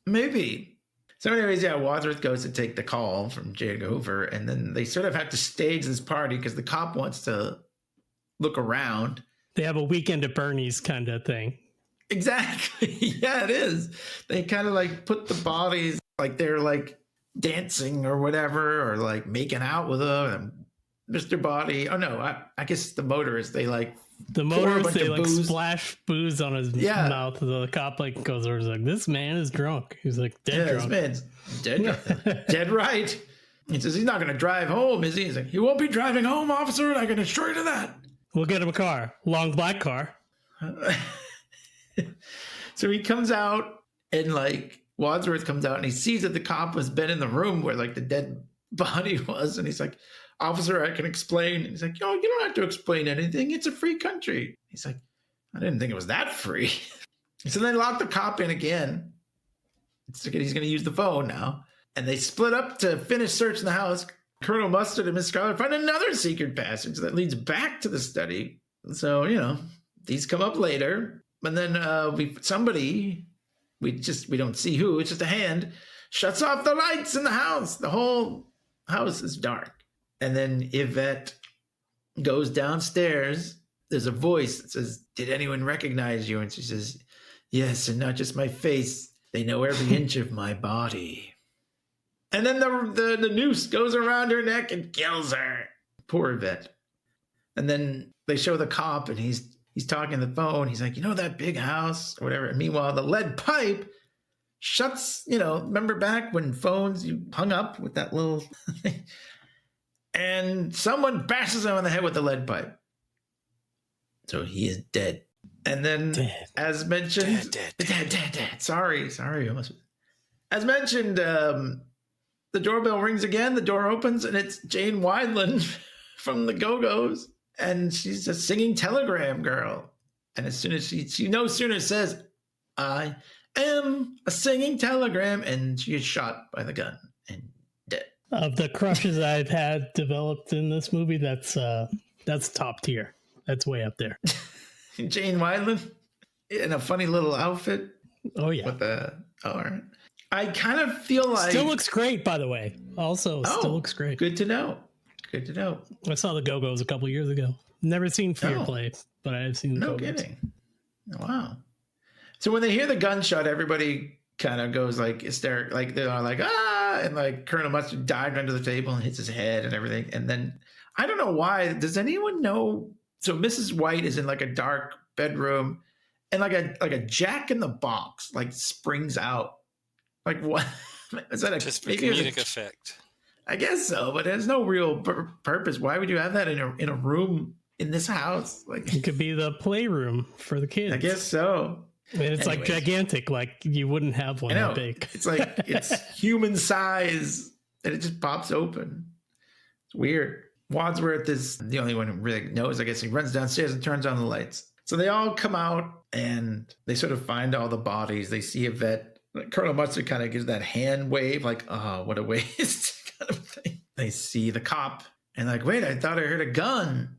Maybe. So anyways, yeah, Wadsworth goes to take the call from J. Edgar Hoover, and then they sort of have to stage this party because the cop wants to look around. They have a weekend at Bernie's kind of thing. Exactly. Yeah, it is. They kind of like put the bodies, like they're like dancing or whatever, or like making out with them. Mr. Body. Oh no, I guess the motorist. They like the motorist. They like splash booze on his mouth. The cop like goes over, like, this man is drunk. He's like dead drunk. This man's dead. Dead right. He says, he's not going to drive home, is he? He's like, he won't be driving home, officer, and I can assure you to that. We'll get him a car. Long black car. So he comes out, and like Wadsworth comes out, and he sees that the cop has been in the room where like the dead body was, and he's like, officer, I can explain. And he's like, yo, you don't have to explain anything. It's a free country. He's like, I didn't think it was that free. So they lock the cop in again. He's going to use the phone now. And they split up to finish searching the house. ColonelMustard and MissScarlet find another secret passage that leads back to the study. So, you know, these come up later. And then we don't see who, it's just a hand, shuts off the lights in the house. The whole house is dark. And then Yvette goes downstairs. There's a voice that says, did anyone recognize you? And she says, yes, and not just my face. They know every inch of my body. And then the noose goes around her neck and kills her. Poor Yvette. And then they show the cop, and he's talking on the phone. He's like, you know that big house or whatever. And meanwhile, the lead pipe shuts, you know, remember back when phones, you hung up with that little thing? And someone bashes him on the head with the lead pipe. So he is dead. And then, as mentioned, dead. Sorry. As mentioned, the doorbell rings again. The door opens, and it's Jane Wineland from the Go-Go's. And she's a singing telegram girl. And as soon as she no sooner says, I am a singing telegram, and she is shot by the gun and dead. Of the crushes I've had developed in this movie, that's top tier. That's way up there. Jane Wineland in a funny little outfit. Oh yeah. All right. I kind of feel like still looks great, by the way. Also, still looks great. Good to know. I saw the Go-Go's a couple years ago. Never seen Fear Play, but I have seen the Go-Go's. No kidding. Wow. So when they hear the gunshot, everybody kind of goes like hysterical, like they're like, ah, and like Colonel Mustard dived under the table and hits his head and everything. And then I don't know why. Does anyone know? So Mrs. White is in like a dark bedroom, and like a Jack in the Box like springs out. Like what? Is that just for comedic effect? I guess so, but there's no real purpose. Why would you have that in a room in this house? Like it could be the playroom for the kids. I guess so. And it's like gigantic. Like you wouldn't have one that big. It's like it's human size, and it just pops open. It's weird. Wadsworth is the only one who really knows. I guess he runs downstairs and turns on the lights. So they all come out, and they sort of find all the bodies. They see Yvette. Colonel Mustard kind of gives that hand wave, like, oh, what a waste kind of thing. They see the cop, and like, wait, I thought I heard a gun.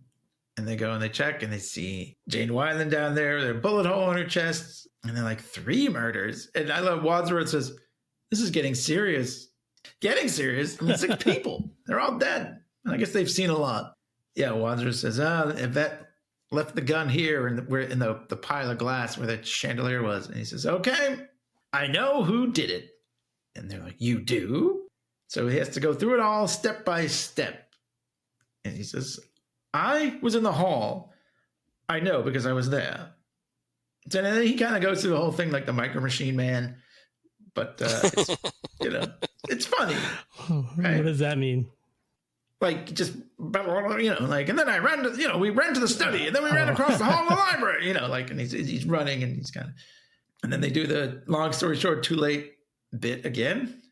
And they go and they check, and they see Jane Wineland down there. There's a bullet hole in her chest, and they're like 3 murders. And I love Wadsworth says, this is getting serious. Getting serious? I mean, 6 people. They're all dead. And I guess they've seen a lot. Yeah, Wadsworth says, Yvette left the gun here, and we're in the pile of glass where that chandelier was. And he says, okay, I know who did it. And they're like, you do? So he has to go through it all step by step. And he says, I was in the hall. I know because I was there. So then he kind of goes through the whole thing like the Micro Machine Man. But, it's, you know, it's funny. Right? What does that mean? Like, just, you know, like, and then I ran to, you know, we ran to the study, and then we ran across the hall of the library, you know, like, and he's running, and he's kind of, and then they do the long story short, too late bit again.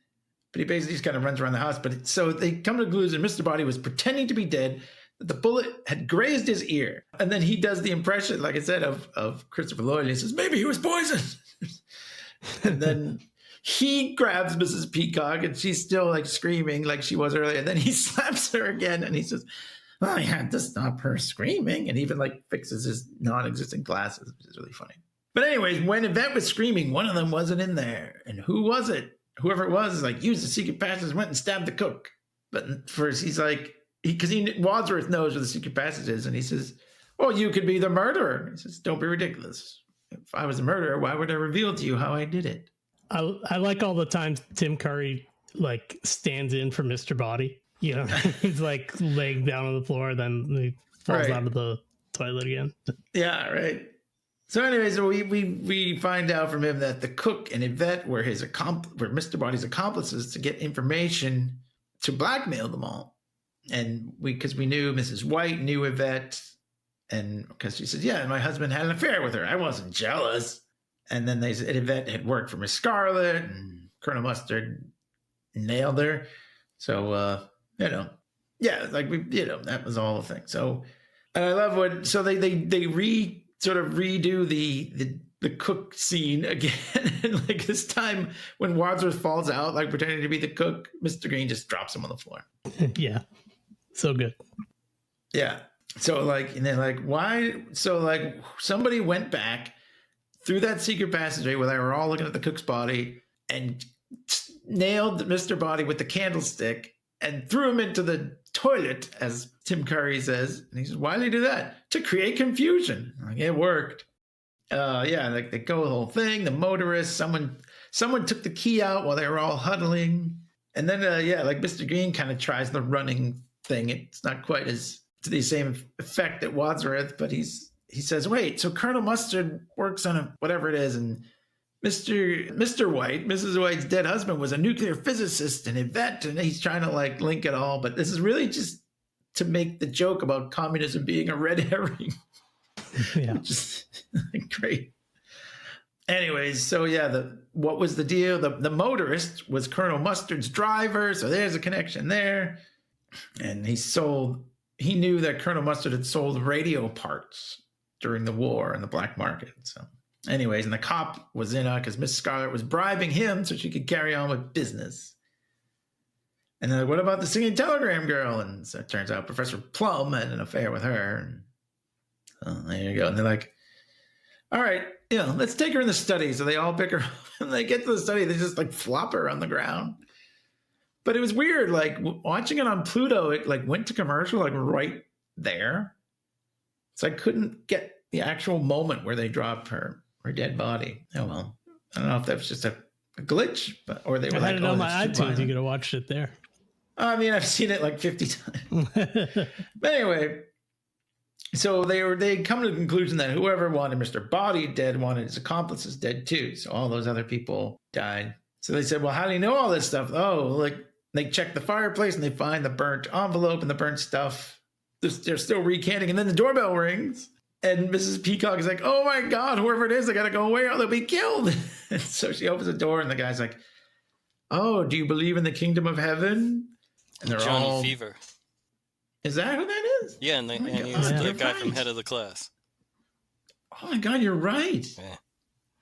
But he basically just kind of runs around the house. But so they come to the conclusion Mr. Body was pretending to be dead, that the bullet had grazed his ear. And then he does the impression, like I said, of Christopher Lloyd, and he says, maybe he was poisoned. And then he grabs Mrs. Peacock, and she's still like screaming like she was earlier. And then he slaps her again, and he says, well, I had to stop her screaming, and even like fixes his non-existent glasses, which is really funny. But anyways, when Yvette was screaming, one of them wasn't in there. And who was it? Whoever it was like used the secret passage, went and stabbed the cook. But first he's like, because Wadsworth knows where the secret passage is, and he says, well, you could be the murderer. He says, don't be ridiculous. If I was a murderer, why would I reveal to you how I did it? I like all the times TimCurry like stands in for Mr. Body. You know, he's like laying down on the floor, then he falls out of the toilet again. Yeah, right. So anyways, we find out from him that the cook and Yvette were Mr. Body's accomplices to get information to blackmail them all. And because we knew Mrs. White knew Yvette, and because she said, yeah, my husband had an affair with her. I wasn't jealous. And then they said Yvette had worked for MissScarlet, and Colonel Mustard nailed her. So, that was all the thing. So, and I love so they redo the cook scene again. And like this time when Wadsworth falls out, like pretending to be the cook, Mr. Green just drops him on the floor. Yeah. So good. Yeah. So like, and they're like, why? So like somebody went back through that secret passageway where they were all looking at the cook's body and nailed Mr. Body with the candlestick and threw him into the toilet, as TimCurry says. And he says, why did he do that? To create confusion. Like, it worked. Like they go the whole thing. The motorist, someone took the key out while they were all huddling. And then, like Mr. Green kind of tries the running thing. It's not quite as to the same effect at Wadsworth, but he says, wait, so Colonel Mustard works on whatever it is, and Mr. White, Mrs. White's dead husband, was a nuclear physicist and Yvette, and he's trying to like link it all, but this is really just to make the joke about communism being a red herring. Yeah. Which is great. Anyways, so yeah, what was the deal? The motorist was Colonel Mustard's driver, so there's a connection there. And he knew that Colonel Mustard had sold radio parts during the war in the black market. So anyways, and the cop was in on because MissScarlet was bribing him so she could carry on with business. And then what about the singing telegram girl? And so it turns out Professor Plum had an affair with her. And so there you go. And they're like, all right, let's take her in the study. So they all pick her up and they get to the study. They just like flop her on the ground. But it was weird, like watching it on Pluto, it like went to commercial like right there. So I couldn't get the actual moment where they dropped her dead body. Oh, well, I don't know if that was just a glitch, or they were I had it on my iTunes. You could have watched it there. I mean, I've seen it like 50 times. But anyway, so they come to the conclusion that whoever wanted Mr. Body dead wanted his accomplices dead too. So all those other people died. So they said, well, how do you know all this stuff? Oh, like they check the fireplace and they find the burnt envelope and the burnt stuff. They're still recanting. And then the doorbell rings. And Mrs. Peacock is like, oh my God, whoever it is, they got to go away or they'll be killed. And so she opens the door and the guy's like, oh, do you believe in the kingdom of heaven? And they're Johnny all... Fever. Is that who that is? Yeah, and he's the guy from Head of the Class. Oh my God, you're right. Yeah.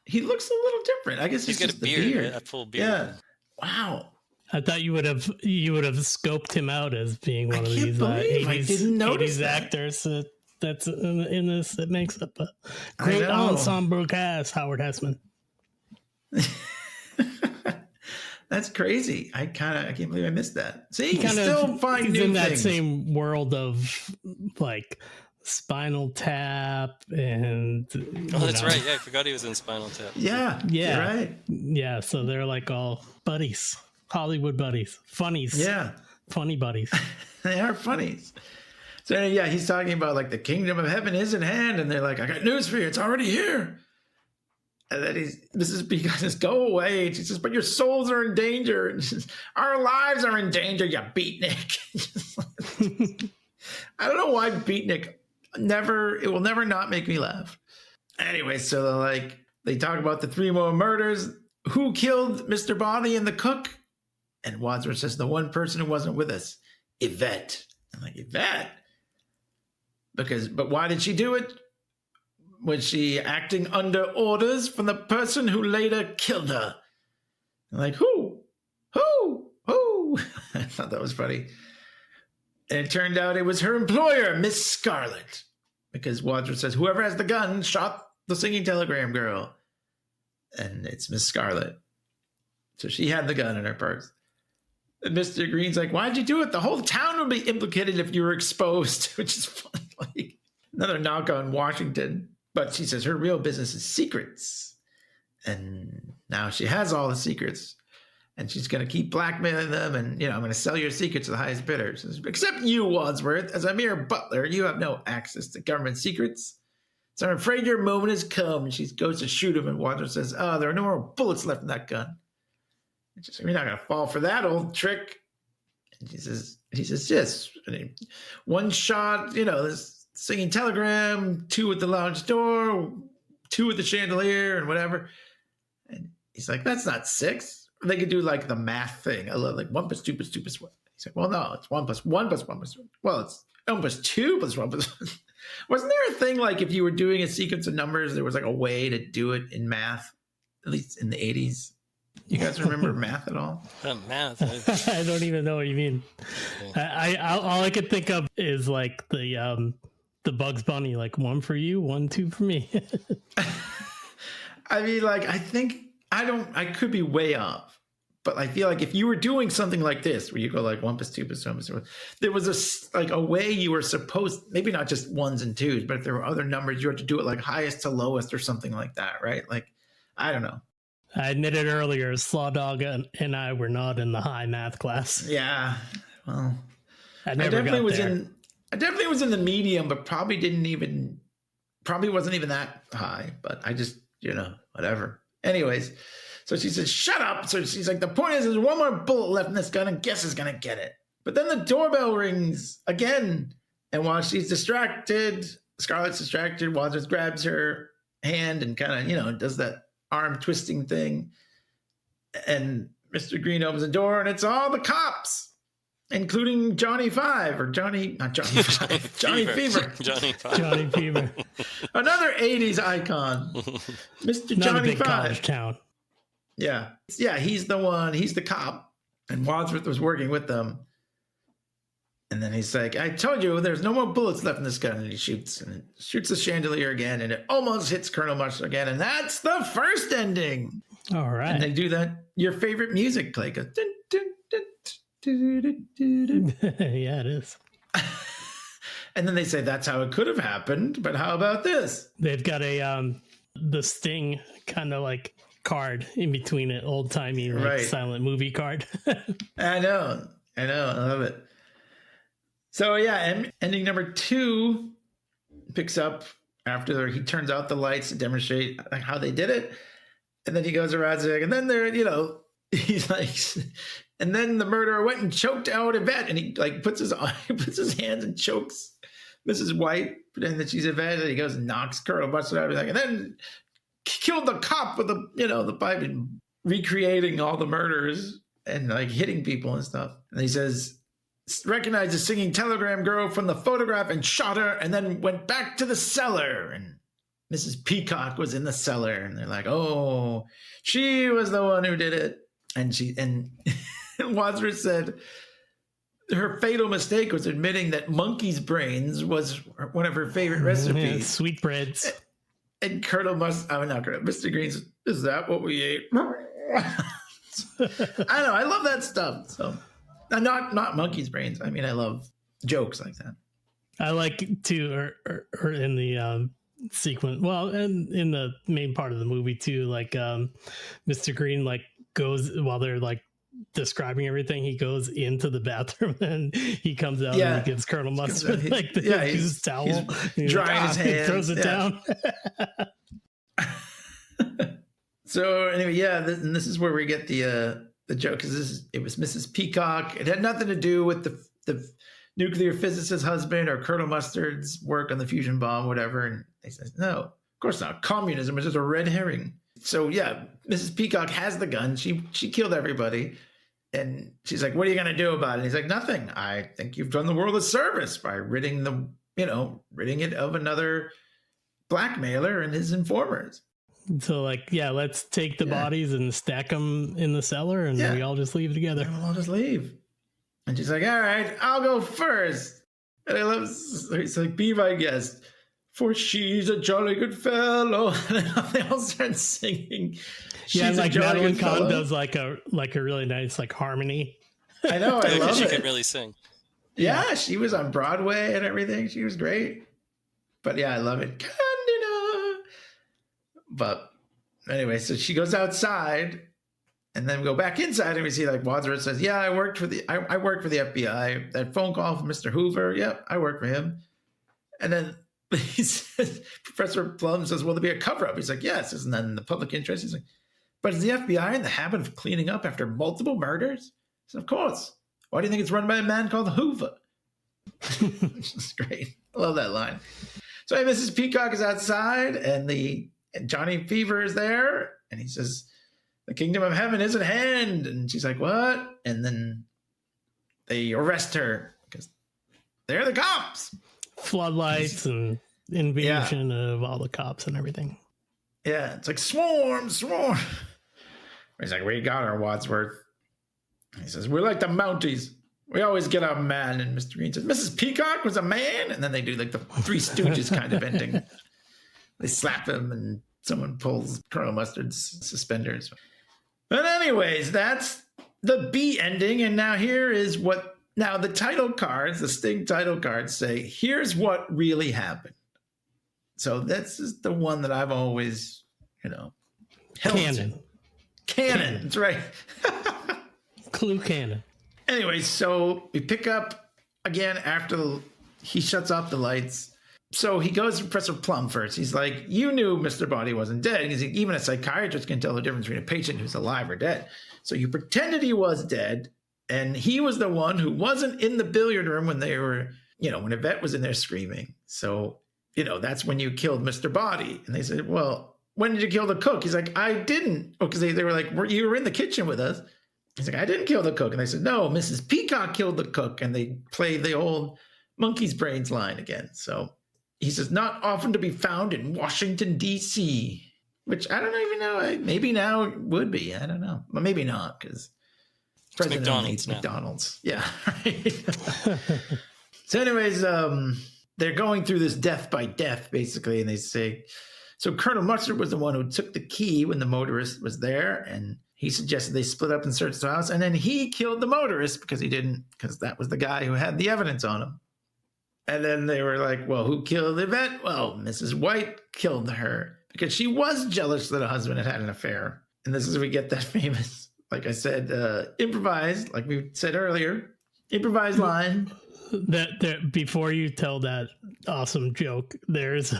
He looks a little different. I guess he's got a beard, a full beard. Yeah. Wow. I thought you would have scoped him out as being one of these 80s actors that's in this that makes up a great ensemble cast. Howard Hessman. That's crazy. I can't believe I missed that. See, he's still find new in things. That same world of like Spinal Tap and that's right. Yeah, I forgot he was in Spinal Tap. Yeah, you're right. Yeah, so they're like all buddies, Hollywood buddies, funnies. Yeah, funny buddies. They are funnies. So yeah, he's talking about like the kingdom of heaven is at hand, and they're like, I got news for you, it's already here. And then Mrs. Peacock says, go away. And she says, but your souls are in danger. And she says, our lives are in danger, you beatnik. I don't know why beatnik it will never not make me laugh. Anyway, so they talk about the 3 more murders. Who killed Mr. Body and the cook? And Wadsworth says, the one person who wasn't with us, Yvette. I'm like, Yvette? But why did she do it? Was she acting under orders from the person who later killed her? I'm like, who? I thought that was funny. And it turned out it was her employer, MissScarlet. Because Wadsworth says, whoever has the gun shot the singing telegram girl. And it's MissScarlet. So she had the gun in her purse. And Mr. Green's like, why'd you do it? The whole town would be implicated if you were exposed. Which is funny. Like another knock on Washington. But she says her real business is secrets. And now she has all the secrets. And she's going to keep blackmailing them. And, I'm going to sell your secrets to the highest bidders. Except you, Wadsworth. As a mere butler, you have no access to government secrets. So I'm afraid your moment has come. And she goes to shoot him. And Wadsworth says, oh, there are no more bullets left in that gun. You're not going to fall for that old trick. And he says, yes. One shot, this singing telegram, 2 at the lounge door, 2 at the chandelier, and whatever. And he's like, that's not 6. They could do like the math thing. I love like 1 plus 2 plus 2 plus 1. He's like, well, no, it's 1 plus 1 plus 1 plus 1. Well, it's 1 plus 2 plus 1 plus 1. Wasn't there a thing like if you were doing a sequence of numbers, there was like a way to do it in math, at least in the 80s? You guys remember math at all? Math. I don't even know what you mean. All I could think of is like the Bugs Bunny, like 1 for you, 1, 2 for me. I mean, like, I could be way off, but I feel like if you were doing something like this, where you go like 1 plus 2 plus 1 plus 1, there was a way you were supposed, maybe not just 1s and 2s, but if there were other numbers, you had to do it like highest to lowest or something like that, right? Like, I don't know. I admitted earlier, Slaw Dog and I were not in the high math class. Yeah, well, I definitely was in the medium, but probably wasn't even that high. But I just, whatever. Anyways, so she says, "Shut up." So she's like, "The point is, there's 1 more bullet left in this gun, and guess is gonna get it." But then the doorbell rings again, and while she's distracted, Scarlet's distracted. Wadsworth grabs her hand and kind of, does that arm twisting thing, and Mr. Green opens the door, and it's all the cops, including Johnny Five, or Johnny Fever. Johnny Fever. Another 80s icon. Mr. Not Johnny a big Five. college town. Yeah, he's the one. He's the cop, and Wadsworth was working with them. And then he's like, "I told you there's no more bullets left in this gun." And he shoots the chandelier again, and it almost hits Colonel Mustard again. And that's the first ending. All right. And they do that. Your favorite music play goes. Dun, dun, dun, dun, dun, dun, dun. Yeah, it is. And then they say that's how it could have happened, but how about this? They've got the Sting kind of like card in between it, old timey like silent movie card. I know. I love it. So yeah, ending number 2 picks up after he turns out the lights to demonstrate how they did it. And then he goes around saying, and then he's like, and then the murderer went and choked out Yvette, and he like puts his hands and chokes Mrs. White, pretending that she's Yvette, and he goes and knocks Colonel Mustard out, and then killed the cop with the pipe, and recreating all the murders and like hitting people and stuff. And he says, recognized the singing telegram girl from the photograph and shot her, and then went back to the cellar, and Mrs. Peacock was in the cellar, and they're like, oh, she was the one who did it. And Wadsworth said her fatal mistake was admitting that monkey's brains was one of her favorite recipes. Yeah, sweetbreads. And Mr. Green says, is that what we ate? I don't know. I love that stuff. So not monkey's brains. I mean, I love jokes like that. I like to, or in the sequence, well, and in the main part of the movie too, like Mr. Green like goes, while they're like describing everything, he goes into the bathroom and he comes out and he gives Colonel Mustard like the used towel. He's drying his hands. Throws it down. So anyway, and this is where we get the joke, because it was Mrs. Peacock. It had nothing to do with the nuclear physicist's husband or Colonel Mustard's work on the fusion bomb, whatever. And they says, no, of course not. Communism is just a red herring. So yeah, Mrs. Peacock has the gun. She killed everybody. And she's like, what are you going to do about it? And he's like, nothing. I think you've done the world a service by ridding it of another blackmailer and his informers. So like, let's take the bodies and stack them in the cellar, and we all just leave together. We'll all just leave. And she's like, all right, I'll go first. And I love, he's like, be my guest, for she's a jolly good fellow. And they all start singing. She's like MadelineKahn does like a really nice like harmony. I know, I love it. She can really sing. Yeah, she was on Broadway and everything. She was great. But yeah, I love it. Candida. But anyway, so she goes outside, and then we go back inside, and we see like Wadsworth says, yeah, I worked for the FBI. That phone call from Mr. Hoover, I worked for him. And then he says, Professor Plum says, will there be a cover-up? He's like, yes. Isn't that in the public interest? He's like, but is the FBI in the habit of cleaning up after multiple murders? He says, of course. Why do you think it's run by a man called Hoover? Which is great. I love that line. So Mrs. Peacock is outside, and Johnny Fever is there, and he says, the kingdom of heaven is at hand. And she's like, what? And then they arrest her because they're the cops. Floodlights and invasion of all the cops and everything. Yeah, it's like swarm. He's like, we got her, Wadsworth. He says, we're like the Mounties. We always get our man. And Mr. Green says, Mrs. Peacock was a man. And then they do like the Three Stooges kind of ending. They slap him and someone pulls Colonel Mustard's suspenders. But anyways, that's the B ending. And now here is now the title cards, the Sting title cards say, here's what really happened. So this is the one that I've always, held Canon. Canon. That's right. Clue canon. Anyway, so we pick up again after he shuts off the lights. So he goes to Professor Plum first. He's like, you knew Mr. Body wasn't dead. Because even a psychiatrist can tell the difference between a patient who's alive or dead. So you pretended he was dead. And he was the one who wasn't in the billiard room when they were, when Yvette was in there screaming. So, that's when you killed Mr. Body. And they said, well, when did you kill the cook? He's like, I didn't. Oh, because they were like, you were in the kitchen with us. He's like, I didn't kill the cook. And they said, no, Mrs. Peacock killed the cook. And they play the old monkey's brains line again. So he says, not often to be found in Washington, D.C., which I don't even know. Maybe now it would be. I don't know. But maybe not, because President hates McDonald's. Yeah. Right. So anyways, they're going through this death by death, basically. And they say, so Colonel Mustard was the one who took the key when the motorist was there. And he suggested they split up and search the house. And then he killed the motorist because that was the guy who had the evidence on him. And then they were like, well, who killed Yvette? Well, Mrs. White killed her because she was jealous that her husband had an affair. And this is where we get that famous, like I said, improvised, like we said earlier, improvised line. That before you tell that awesome joke, there's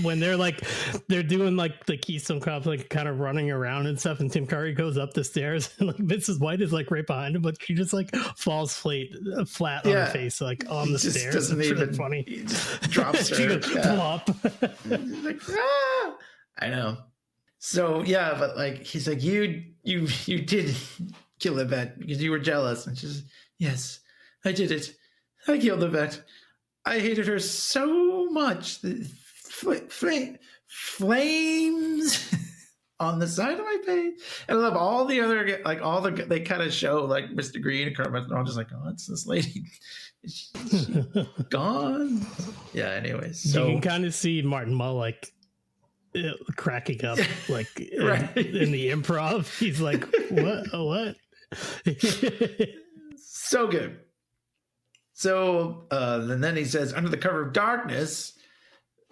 when they're doing like the Keystone Cops, like kind of running around and stuff, and TimCurry goes up the stairs and like Mrs. White is like right behind him, but she just like falls flat on her face, like on the stairs. Doesn't it's even really funny. He just drops her. She goes plop. Like, ah! I know. So yeah, but like he's like, you did kill Yvette because you were jealous, and she's yes, I did it. I killed Yvette. I hated her so much. The flames on the side of my face. And I love all the other, like they kind of show like Mr. Green and Kermit, and all just like, oh, it's this lady. Is she gone? Yeah, anyways. So you can kind of see MartinMull like cracking up like right. in the improv. He's like, what? So good. So, and then he says, under the cover of darkness,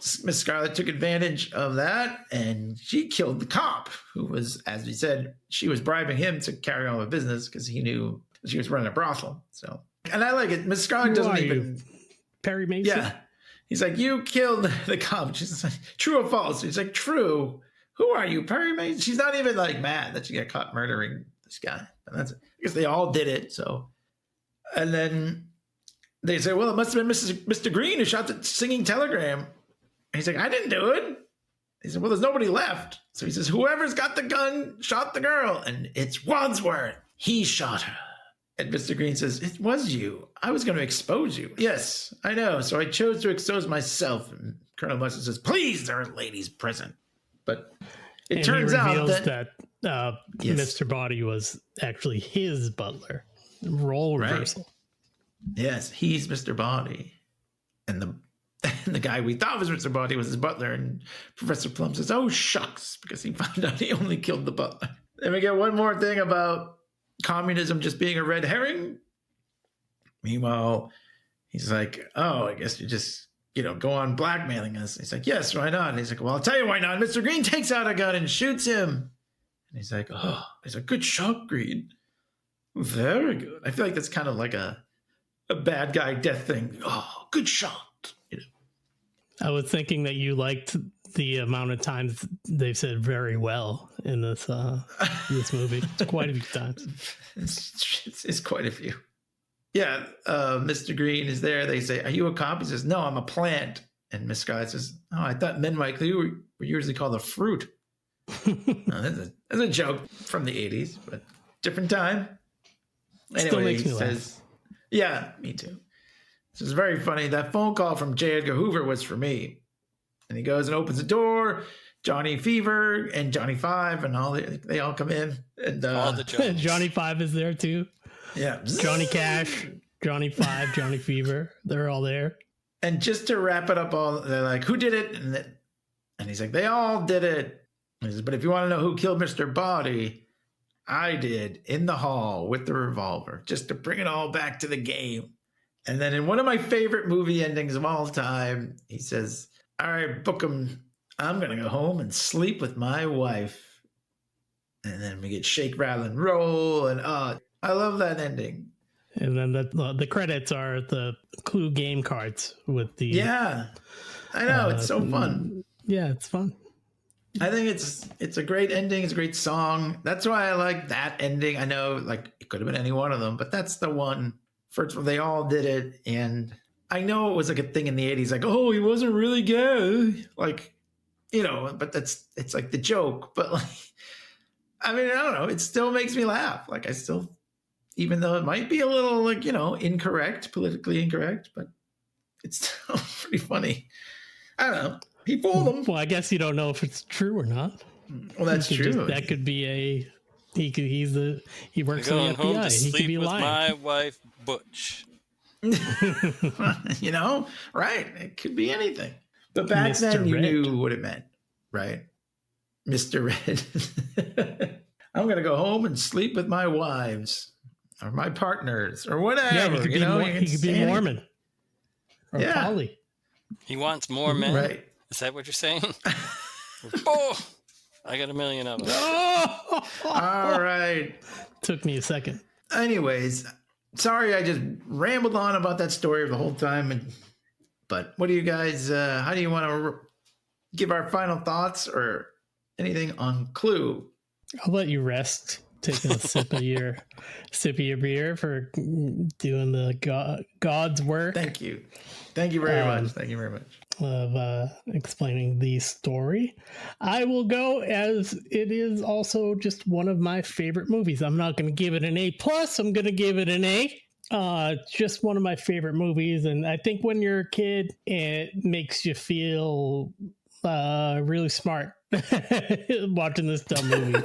MissScarlet took advantage of that, and she killed the cop, who was, as we said, she was bribing him to carry on with business because he knew she was running a brothel. So, and I like it. MissScarlet doesn't even... Perry Mason? Yeah. He's like, you killed the cop. She's like, true or false? He's like, true. Who are you, Perry Mason? She's not even like mad that she got caught murdering this guy. And that's it. I guess they all did it, so... And then... They say, well, it must have been Mr. Green who shot the singing telegram. And he's like, I didn't do it. He said, well, there's nobody left. So he says, whoever's got the gun shot the girl. And it's Wadsworth. He shot her. And Mr. Green says, it was you. I was going to expose you. Yes, I know. So I chose to expose myself. And Colonel Mustard says, please, there are ladies present. But it turns out that Mr. Body was actually his butler. Role reversal. Right. Yes, he's Mr. Body. And the guy we thought was Mr. Body was his butler. And Professor Plum says, oh, shucks, because he found out he only killed the butler. Then we get one more thing about communism just being a red herring. Meanwhile, he's like, oh, I guess you just, go on blackmailing us. He's like, yes, why not? And he's like, well, I'll tell you why not. Mr. Green takes out a gun and shoots him. And he's like, oh, he's a good shot, Green. Very good. I feel like that's kind of like a bad guy death thing. Oh, good shot. I was thinking that you liked the amount of times they've said very well in this movie. It's quite a few times. It's quite a few. Yeah, Mr. Green is there. They say, "Are you a cop?" He says, "No, I'm a plant." And MissScarlet says, "Oh, I thought men like you were usually called a fruit." That's a joke from the 80s, but different time. Anyway, Still makes me laugh. Yeah, me too. This is very funny. That phone call from J. Edgar Hoover was for me. And he goes and opens the door. Johnny Fever and Johnny Five and they all come in. And all the Johnny Five is there too. Yeah. Johnny Cash, Johnny Five, Johnny Fever. They're all there. And just to wrap it up, they're like, "Who did it?" And he's like, "They all did it." And he says, "But if you want to know who killed Mr. Body, I did in the hall with the revolver, just to bring it all back to the game." And then in one of my favorite movie endings of all time, he says, "All right, book him. I'm going to go home and sleep with my wife." And then we get shake, rattle, and roll. And I love that ending. And then the credits are the Clue game cards with the... Yeah, I know. It's so fun. Yeah, it's fun. I think it's a great ending. It's a great song. That's why I like that ending. I know, like, it could have been any one of them, but that's the one. First of all, they all did it. And I know it was like a thing in the 80s, like, "Oh, he wasn't really gay." Like, but it's like the joke. But like, I mean, I don't know. It still makes me laugh. Like, I still, even though it might be a little like, incorrect, politically incorrect, but it's still pretty funny. I don't know. He fooled them. Well, I guess you don't know if it's true or not. Well, that's true. That could be he works for the going home FBI. to He could sleep be with lying. my wife, Butch. Right? It could be anything. But back Mr. then, you Red. knew what it meant, right? Mr. Red. "I'm going to go home and sleep with my wives or my partners or whatever." Yeah, he could be Mormon or Polly. He wants more men. Right. Is that what you're saying? Oh, I got a million of them. All right. Took me a second. Anyways, sorry I just rambled on about that story the whole time. But what do you guys, how do you want to give our final thoughts or anything on Clue? I'll let you rest. Taking a sip of your beer for doing the God's work. Thank you. Thank you very much. Thank you very much. Of explaining the story. I will go as it is also just one of my favorite movies. I'm not going to give it an A+. I'm going to give it an A. Just one of my favorite movies. And I think when you're a kid, it makes you feel really smart watching this dumb movie.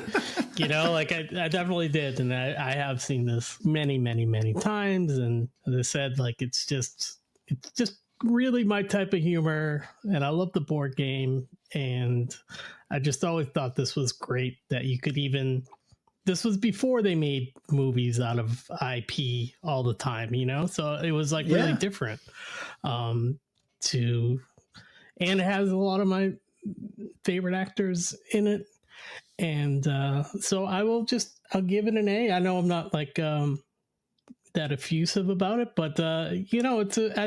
Like I definitely did. And I have seen this many, many, many times. And as I said, like, it's just really my type of humor. And I love the board game. And I just always thought this was great that you could this was before they made movies out of IP all the time, so it was like really different. And it has a lot of my favorite actors in it. And so I'll give it an A. I know I'm not like that effusive about it, but I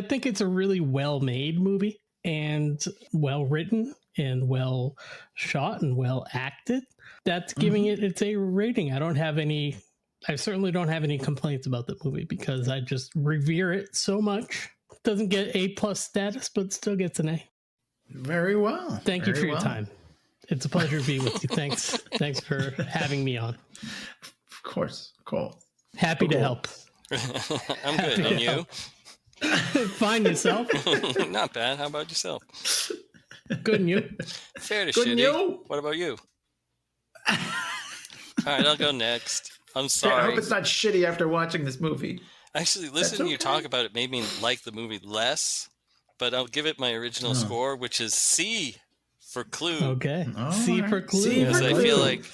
think it's a really well-made movie and well written and well shot and well acted. That's giving it its A rating. I certainly don't have any complaints about the movie because I just revere it so much. It doesn't get A+ status, but still gets an A. Very well. Thank you for your time. It's a pleasure to be with you. Thanks for having me on. Of course. Cool. Happy to help. I'm good. And you? Find yourself. Not bad. How about yourself? Good, and you? Fair to Good, and shitty. you? What about you? All right, I'll go next. I'm sorry. I hope it's not shitty after watching this movie. Actually, listening to you talk about it made me like the movie less, but I'll give it my original score, which is C for Clue. Okay. C for Clue. Because I feel like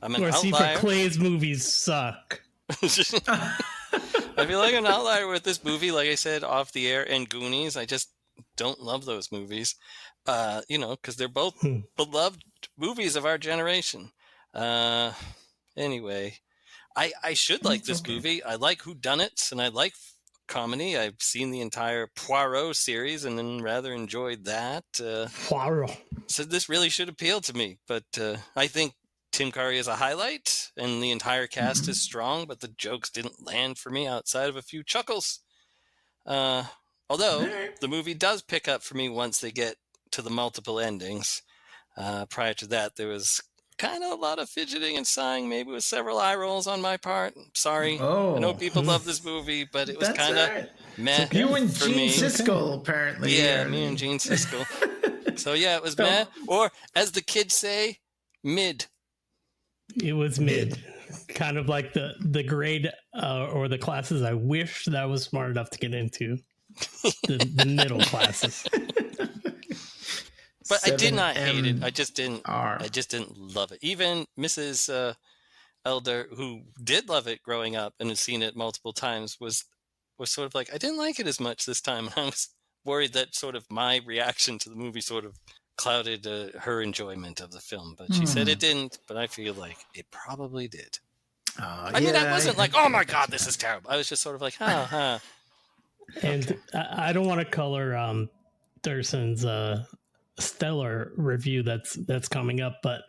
I'm an outlier. C for Clay's movies suck. I feel like an outlier with this movie, like I said, Off the Air and Goonies. I just don't love those movies, because they're both beloved movies of our generation. Anyway, I should like this movie. I like WhoDoneIt, and I like comedy. I've seen the entire Poirot series and then rather enjoyed that. Poirot. So this really should appeal to me, but I think TimCurry is a highlight, and the entire cast is strong, but the jokes didn't land for me outside of a few chuckles. Although the movie does pick up for me once they get to the multiple endings. Prior to that, there was kind of a lot of fidgeting and sighing, maybe with several eye rolls on my part. Sorry. I know people love this movie, but it was kind of meh you and for Gene me. Siskel, apparently. Yeah, me and Gene Siskel. So yeah, it was meh. Or as the kids say, mid. It was mid. Kind of like the grade or the classes I wish that I was smart enough to get into. The middle classes. But I did not hate it. I just didn't love it. Even Mrs. Elder, who did love it growing up and had seen it multiple times, was sort of like, I didn't like it as much this time. And I was worried that sort of my reaction to the movie sort of clouded her enjoyment of the film. But she said it didn't, but I feel like it probably did. I mean, I wasn't like, oh my God, this is terrible. I was just sort of like, huh. And I don't want to color Thurston's stellar review that's coming up, but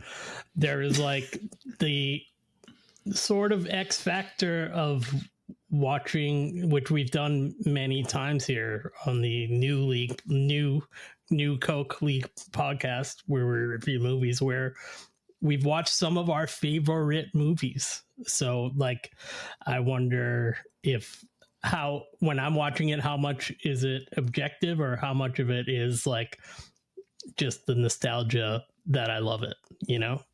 there is like the sort of X factor of watching, which we've done many times here on the new Coke League podcast, where we review movies, where we've watched some of our favorite movies. So like, I wonder when I'm watching it, how much is it objective or how much of it is like just the nostalgia that I love it,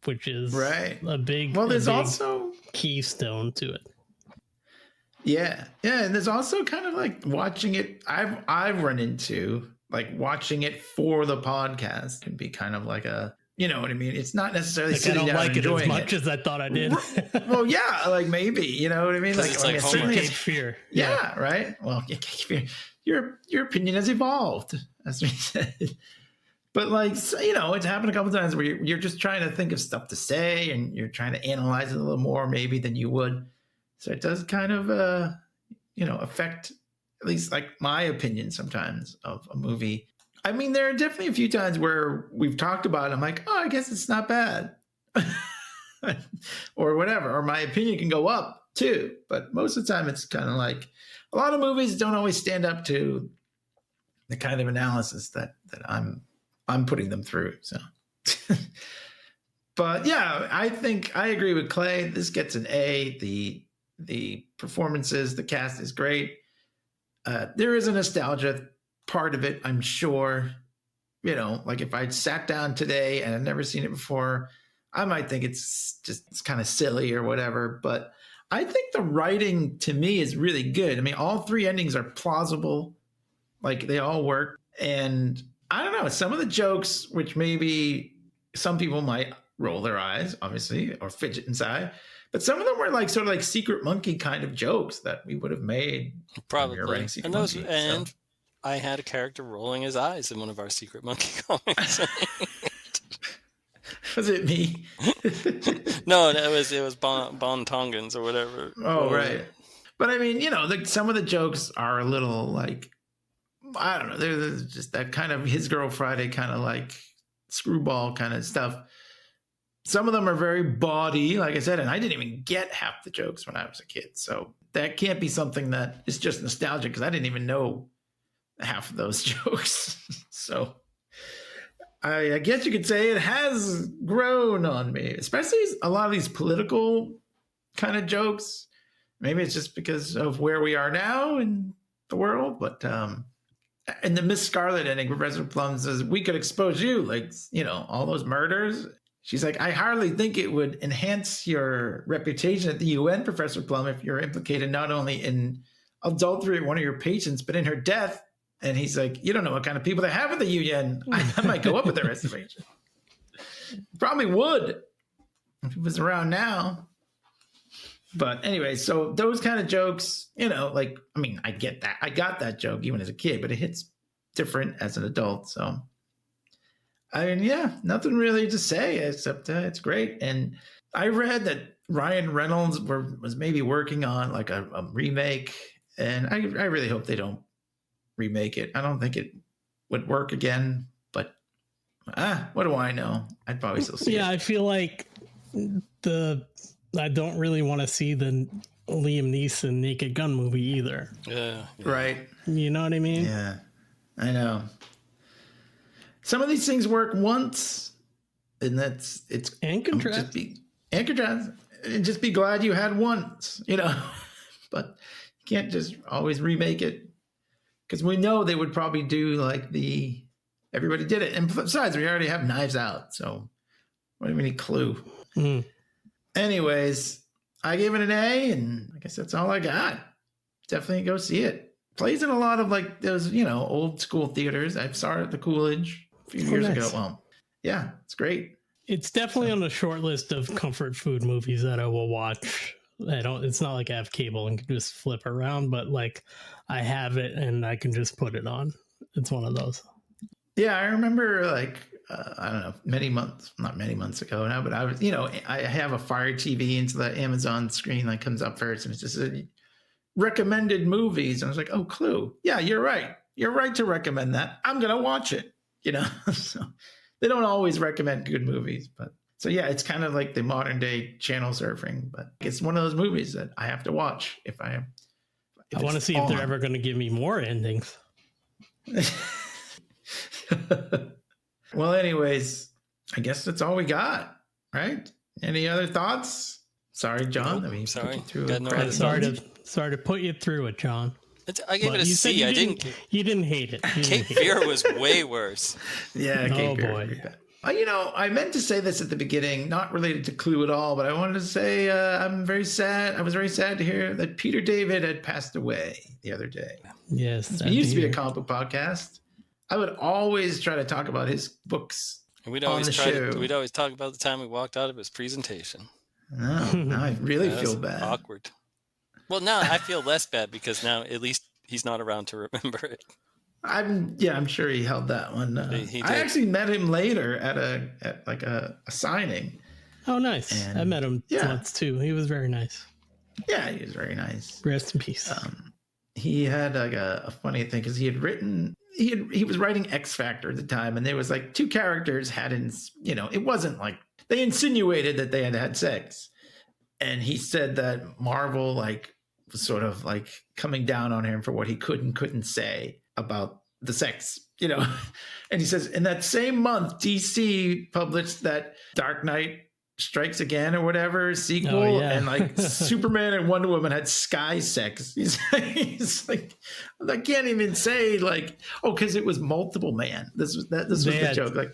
which is a big, also keystone to it. Yeah. And there's also kind of like watching it. I've run into like watching it for the podcast can be kind of like a, you know what I mean? It's not necessarily like sitting I don't down like it as much it. as I thought I did. Well, yeah, like maybe, you know what I mean? Like, it's like Cape Fear. Yeah, right. Well, your opinion has evolved, as we said. But like, so, it's happened a couple of times where you're just trying to think of stuff to say and you're trying to analyze it a little more maybe than you would. So it does kind of, affect at least like my opinion sometimes of a movie. I mean, there are definitely a few times where we've talked about it. I'm like, oh, I guess it's not bad or whatever. Or my opinion can go up too. But most of the time it's kind of like a lot of movies don't always stand up to the kind of analysis that I'm putting them through. So, but yeah, I think I agree with Clay. This gets an A. The performances, the cast is great. There is a nostalgia part of it, I'm sure. Like if I'd sat down today and I'd never seen it before, I might think it's kind of silly or whatever. But I think the writing to me is really good. I mean, all three endings are plausible. Like they all work. And I don't know, some of the jokes, which maybe some people might roll their eyes, obviously, or fidget inside. But some of them were like sort of like Secret Monkey kind of jokes that we would have made. Probably. And I had a character rolling his eyes in one of our Secret Monkey comics. Was it me? No, it was Bon Tongans or whatever. Oh, right. But I mean, some of the jokes are a little like, I don't know. There's just that kind of His Girl Friday kind of like screwball kind of stuff. Some of them are very bawdy, like I said, and I didn't even get half the jokes when I was a kid. So that can't be something that is just nostalgic because I didn't even know half of those jokes. So I guess you could say it has grown on me, especially a lot of these political kind of jokes. Maybe it's just because of where we are now in the world, but in the MissScarlet ending, Professor Plum says, we could expose you, like, all those murders. She's like, I hardly think it would enhance your reputation at the UN, Professor Plum, if you're implicated not only in adultery of one of your patients, but in her death. And he's like, you don't know what kind of people they have at the UN. I might go up with their reservation. Probably would if it was around now. But anyway, so those kind of jokes, I get that. I got that joke even as a kid, but it hits different as an adult. So, I mean, yeah, nothing really to say except it's great. And I read that Ryan Reynolds was maybe working on like a remake. And I really hope they don't remake it. I don't think it would work again, but what do I know? I'd probably still see it. Yeah, I feel like I don't really want to see the Liam Neeson Naked Gun movie either. Yeah. Right. You know what I mean? Yeah, I know. Some of these things work once, and it's And contrast. And just be glad you had once, But you can't just always remake it, because we know they would probably do like the Everybody Did It, and besides, we already have Knives Out, so what do we need Clue? Mm. Anyways, I gave it an A, and I guess that's all I got. Definitely go see it. Plays in a lot of like those, old school theaters. I saw it at the Coolidge a few years ago. Well, yeah, it's great. It's definitely on the short list of comfort food movies that I will watch. It's not like I have cable and can just flip around, but like I have it and I can just put it on. It's one of those. Yeah, I remember like, I don't know, not many months ago now, but I was, I have a Fire TV into the Amazon screen that comes up first, and it's just recommended movies. And I was like, oh, Clue. Yeah, you're right. You're right to recommend that. I'm going to watch it, So they don't always recommend good movies, but so yeah, it's kind of like the modern day channel surfing, but it's one of those movies that I have to watch if I want to see if they're ever going to give me more endings. Well, anyways, I guess that's all we got, right? Any other thoughts? Sorry, John. Nope, sorry. Sorry to put you through it, John. I gave it a C. You didn't hate it. Cape Fear was way worse. Yeah, Cape Fear. Boy. I meant to say this at the beginning, not related to Clue at all, but I wanted to say I'm very sad. I was very sad to hear that Peter David had passed away the other day. Yes. It used to be a comic book podcast. I would always try to talk about his books we'd on the show. We'd always talk about the time we walked out of his presentation. No, now I really feel bad. Awkward. Well, now I feel less bad because now at least he's not around to remember it. I'm sure he held that one. He I actually met him later at a signing. Oh, nice. And I met him once too. He was very nice. Yeah, he was very nice. Rest in peace. He had like a funny thing because he was writing X Factor at the time, and there was like two characters it wasn't like they insinuated that they had sex, and he said that Marvel like was sort of like coming down on him for what he could and couldn't say about the sex, and he says in that same month DC published that Dark Knight Strikes Again or whatever sequel, and like Superman and Wonder Woman had sky sex. He's like, I can't even say like, because it was multiple man. This was the joke, like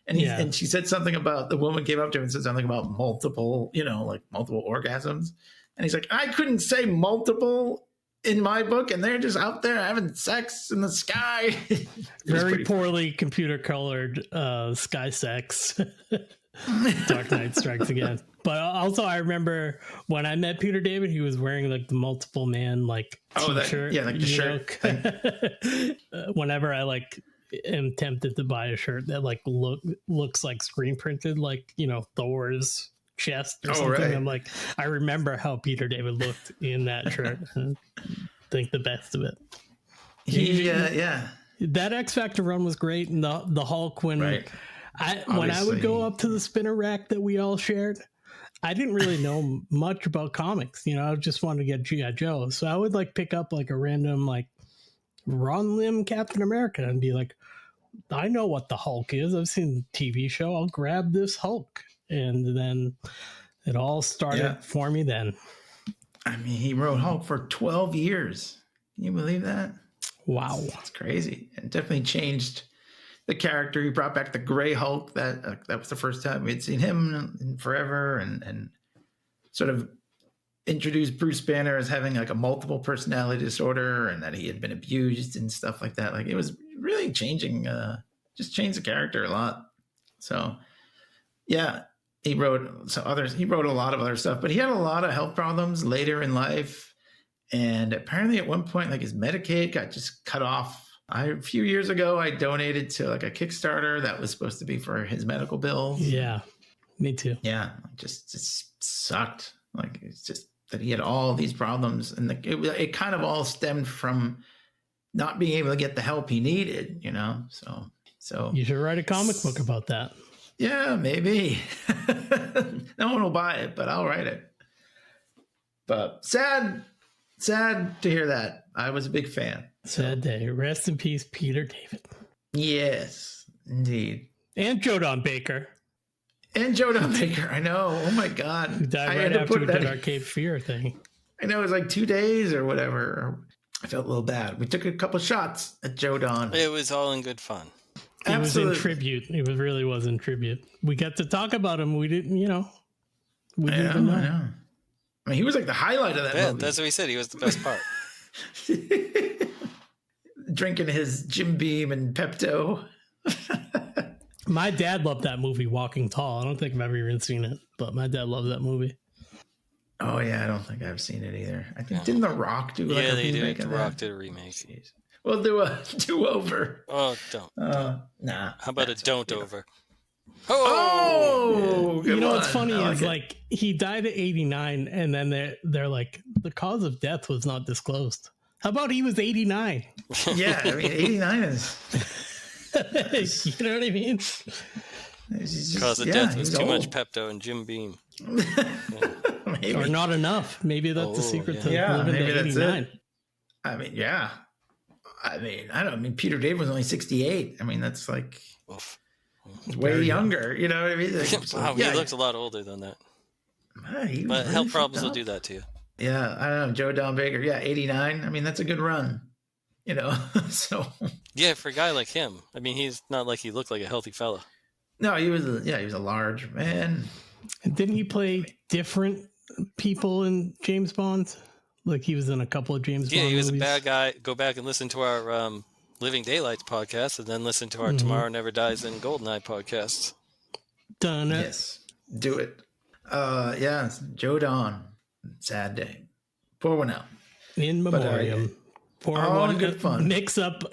and she said something about the woman came up to him and said something about multiple, like multiple orgasms, and he's like, I couldn't say multiple in my book, and they're just out there having sex in the sky. Very poorly computer colored sky sex. Dark Knight Strikes Again. But also I remember when I met Peter David, he was wearing like the multiple man like t-shirt. Like the shirt. Whenever I like am tempted to buy a shirt that like looks like screen printed, like Thor's chest or something. Right. I'm like, I remember how Peter David looked in that shirt. Think the best of it. That X Factor run was great, and the Hulk when. Right. When I would go up to the spinner rack that we all shared, I didn't really know much about comics. I just wanted to get G.I. Joe. So I would like pick up like a random like Ron Lim Captain America and be like, I know what the Hulk is. I've seen the TV show. I'll grab this Hulk. And then it all started for me then. I mean, he wrote Hulk for 12 years. Can you believe that? Wow. That's crazy. And definitely changed the character. He brought back the Gray Hulk. That was the first time we'd seen him in forever, and sort of introduced Bruce Banner as having like a multiple personality disorder, and that he had been abused and stuff like that. Like it was really changing, just changed the character a lot. So yeah, he wrote a lot of other stuff, but he had a lot of health problems later in life, and apparently at one point like his Medicaid got just cut off. A few years ago, I donated to like a Kickstarter that was supposed to be for his medical bills. Yeah, me too. Yeah, just sucked. Like it's just that he had all these problems, and it kind of all stemmed from not being able to get the help he needed. So you should write a comic book about that. Yeah, maybe. No one will buy it, but I'll write it. But sad to hear that. I was a big fan. Sad day. Rest in peace, Peter David. Yes, indeed. And Jodan Baker. I know. Oh my God. Who died right after we did our Cape Fear thing. I know, it was like 2 days or whatever. I felt a little bad. We took a couple shots at Jodan. It was all in good fun. It was in tribute. It really was in tribute. We got to talk about him. We didn't, we didn't even know. I know. I mean, he was like the highlight of that movie. That's what he said. He was the best part. Drinking his Jim Beam and Pepto. My dad loved that movie, Walking Tall. I don't think I've ever even seen it, but my dad loved that movie. Oh, yeah. I don't think I've seen it either. I think, didn't The Rock do like a remake of that? The Rock did a remake. Jeez. We'll do a do-over. Oh, don't. Nah. How about a don't-over? Oh! You know what's funny is like he died at 89, and then they're like, the cause of death was not disclosed. How about he was 89? Yeah, I mean, 89 is... You know what I mean? Cause of death was too much Pepto and Jim Beam. Maybe. Or not enough. Maybe that's the secret to living to 89. I mean, yeah. I mean, Peter David was only 68. I mean, that's like way younger. You know what I mean? Wow, he looks a lot older than that. But health problems will do that to you. Yeah, I don't know. Joe Don Baker, 89. I mean, that's a good run. So. Yeah, for a guy like him. I mean, he's not like he looked like a healthy fella. No, he was a large man. And didn't he play different people in James Bond? Like he was in a couple of James Bond he was movies. A bad guy. Go back and listen to our Living Daylights podcast, and then listen to our Tomorrow Never Dies and Goldeneye podcasts. Done it. Yes, do it. Joe Don. Sad day. Pour one out. In memoriam. Pour one. Good fun. Mix up.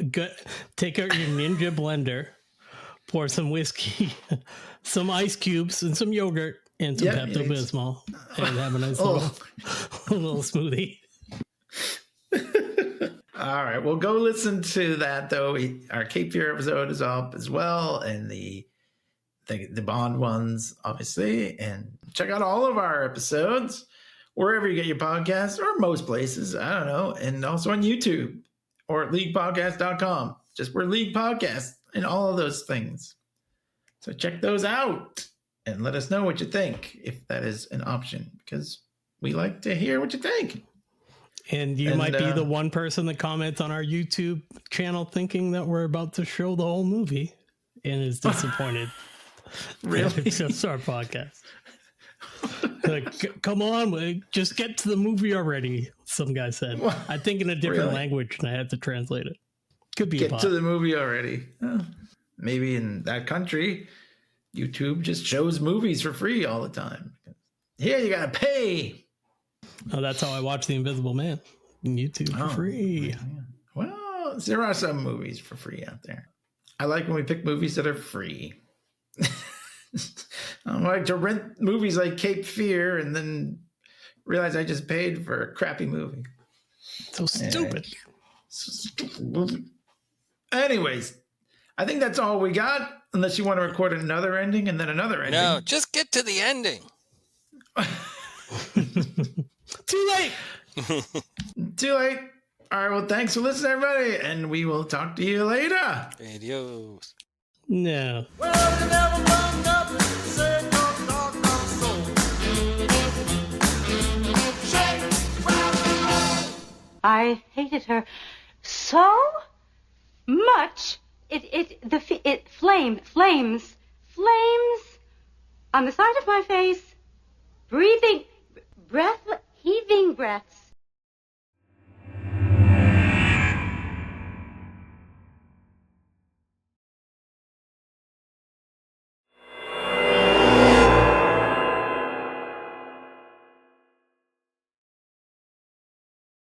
Take out your Ninja blender. Pour some whiskey, some ice cubes, and some yogurt, and some Pepto-Bismol, and have a nice little smoothie. All right, well, go listen to that though. Our Cape Fear episode is up as well, and the Bond ones, obviously, and check out all of our episodes wherever you get your podcasts, or most places. I don't know, and also on YouTube or at LeaguePodcast.com. We're League Podcast and all of those things. So check those out and let us know what you think, if that is an option, because we like to hear what you think. And you might be the one person that comments on our YouTube channel thinking that we're about to show the whole movie and is disappointed. Really? It's just our podcast. Like, come on, just get to the movie already, some guy said. I think in a different language, and I had to translate it. Could be Get to the movie already. Maybe in that country, YouTube just shows movies for free all the time. Here, you gotta pay. Oh, that's how I watch The Invisible Man on YouTube for free. Yeah. Well, there are some movies for free out there. I like when we pick movies that are free. I don't like to rent movies like Cape Fear and then realize I just paid for a crappy movie. So stupid. Anyways, I think that's all we got, unless you want to record another ending and then another ending. No, just get to the ending. Too late. Too late. All right, well, thanks for listening, everybody, and we will talk to you later. Adios. No. Well, you never found nothing to say, no dog, no soul. Shake, rattle, and roll. I hated her so much. Flames on the side of my face, heaving breaths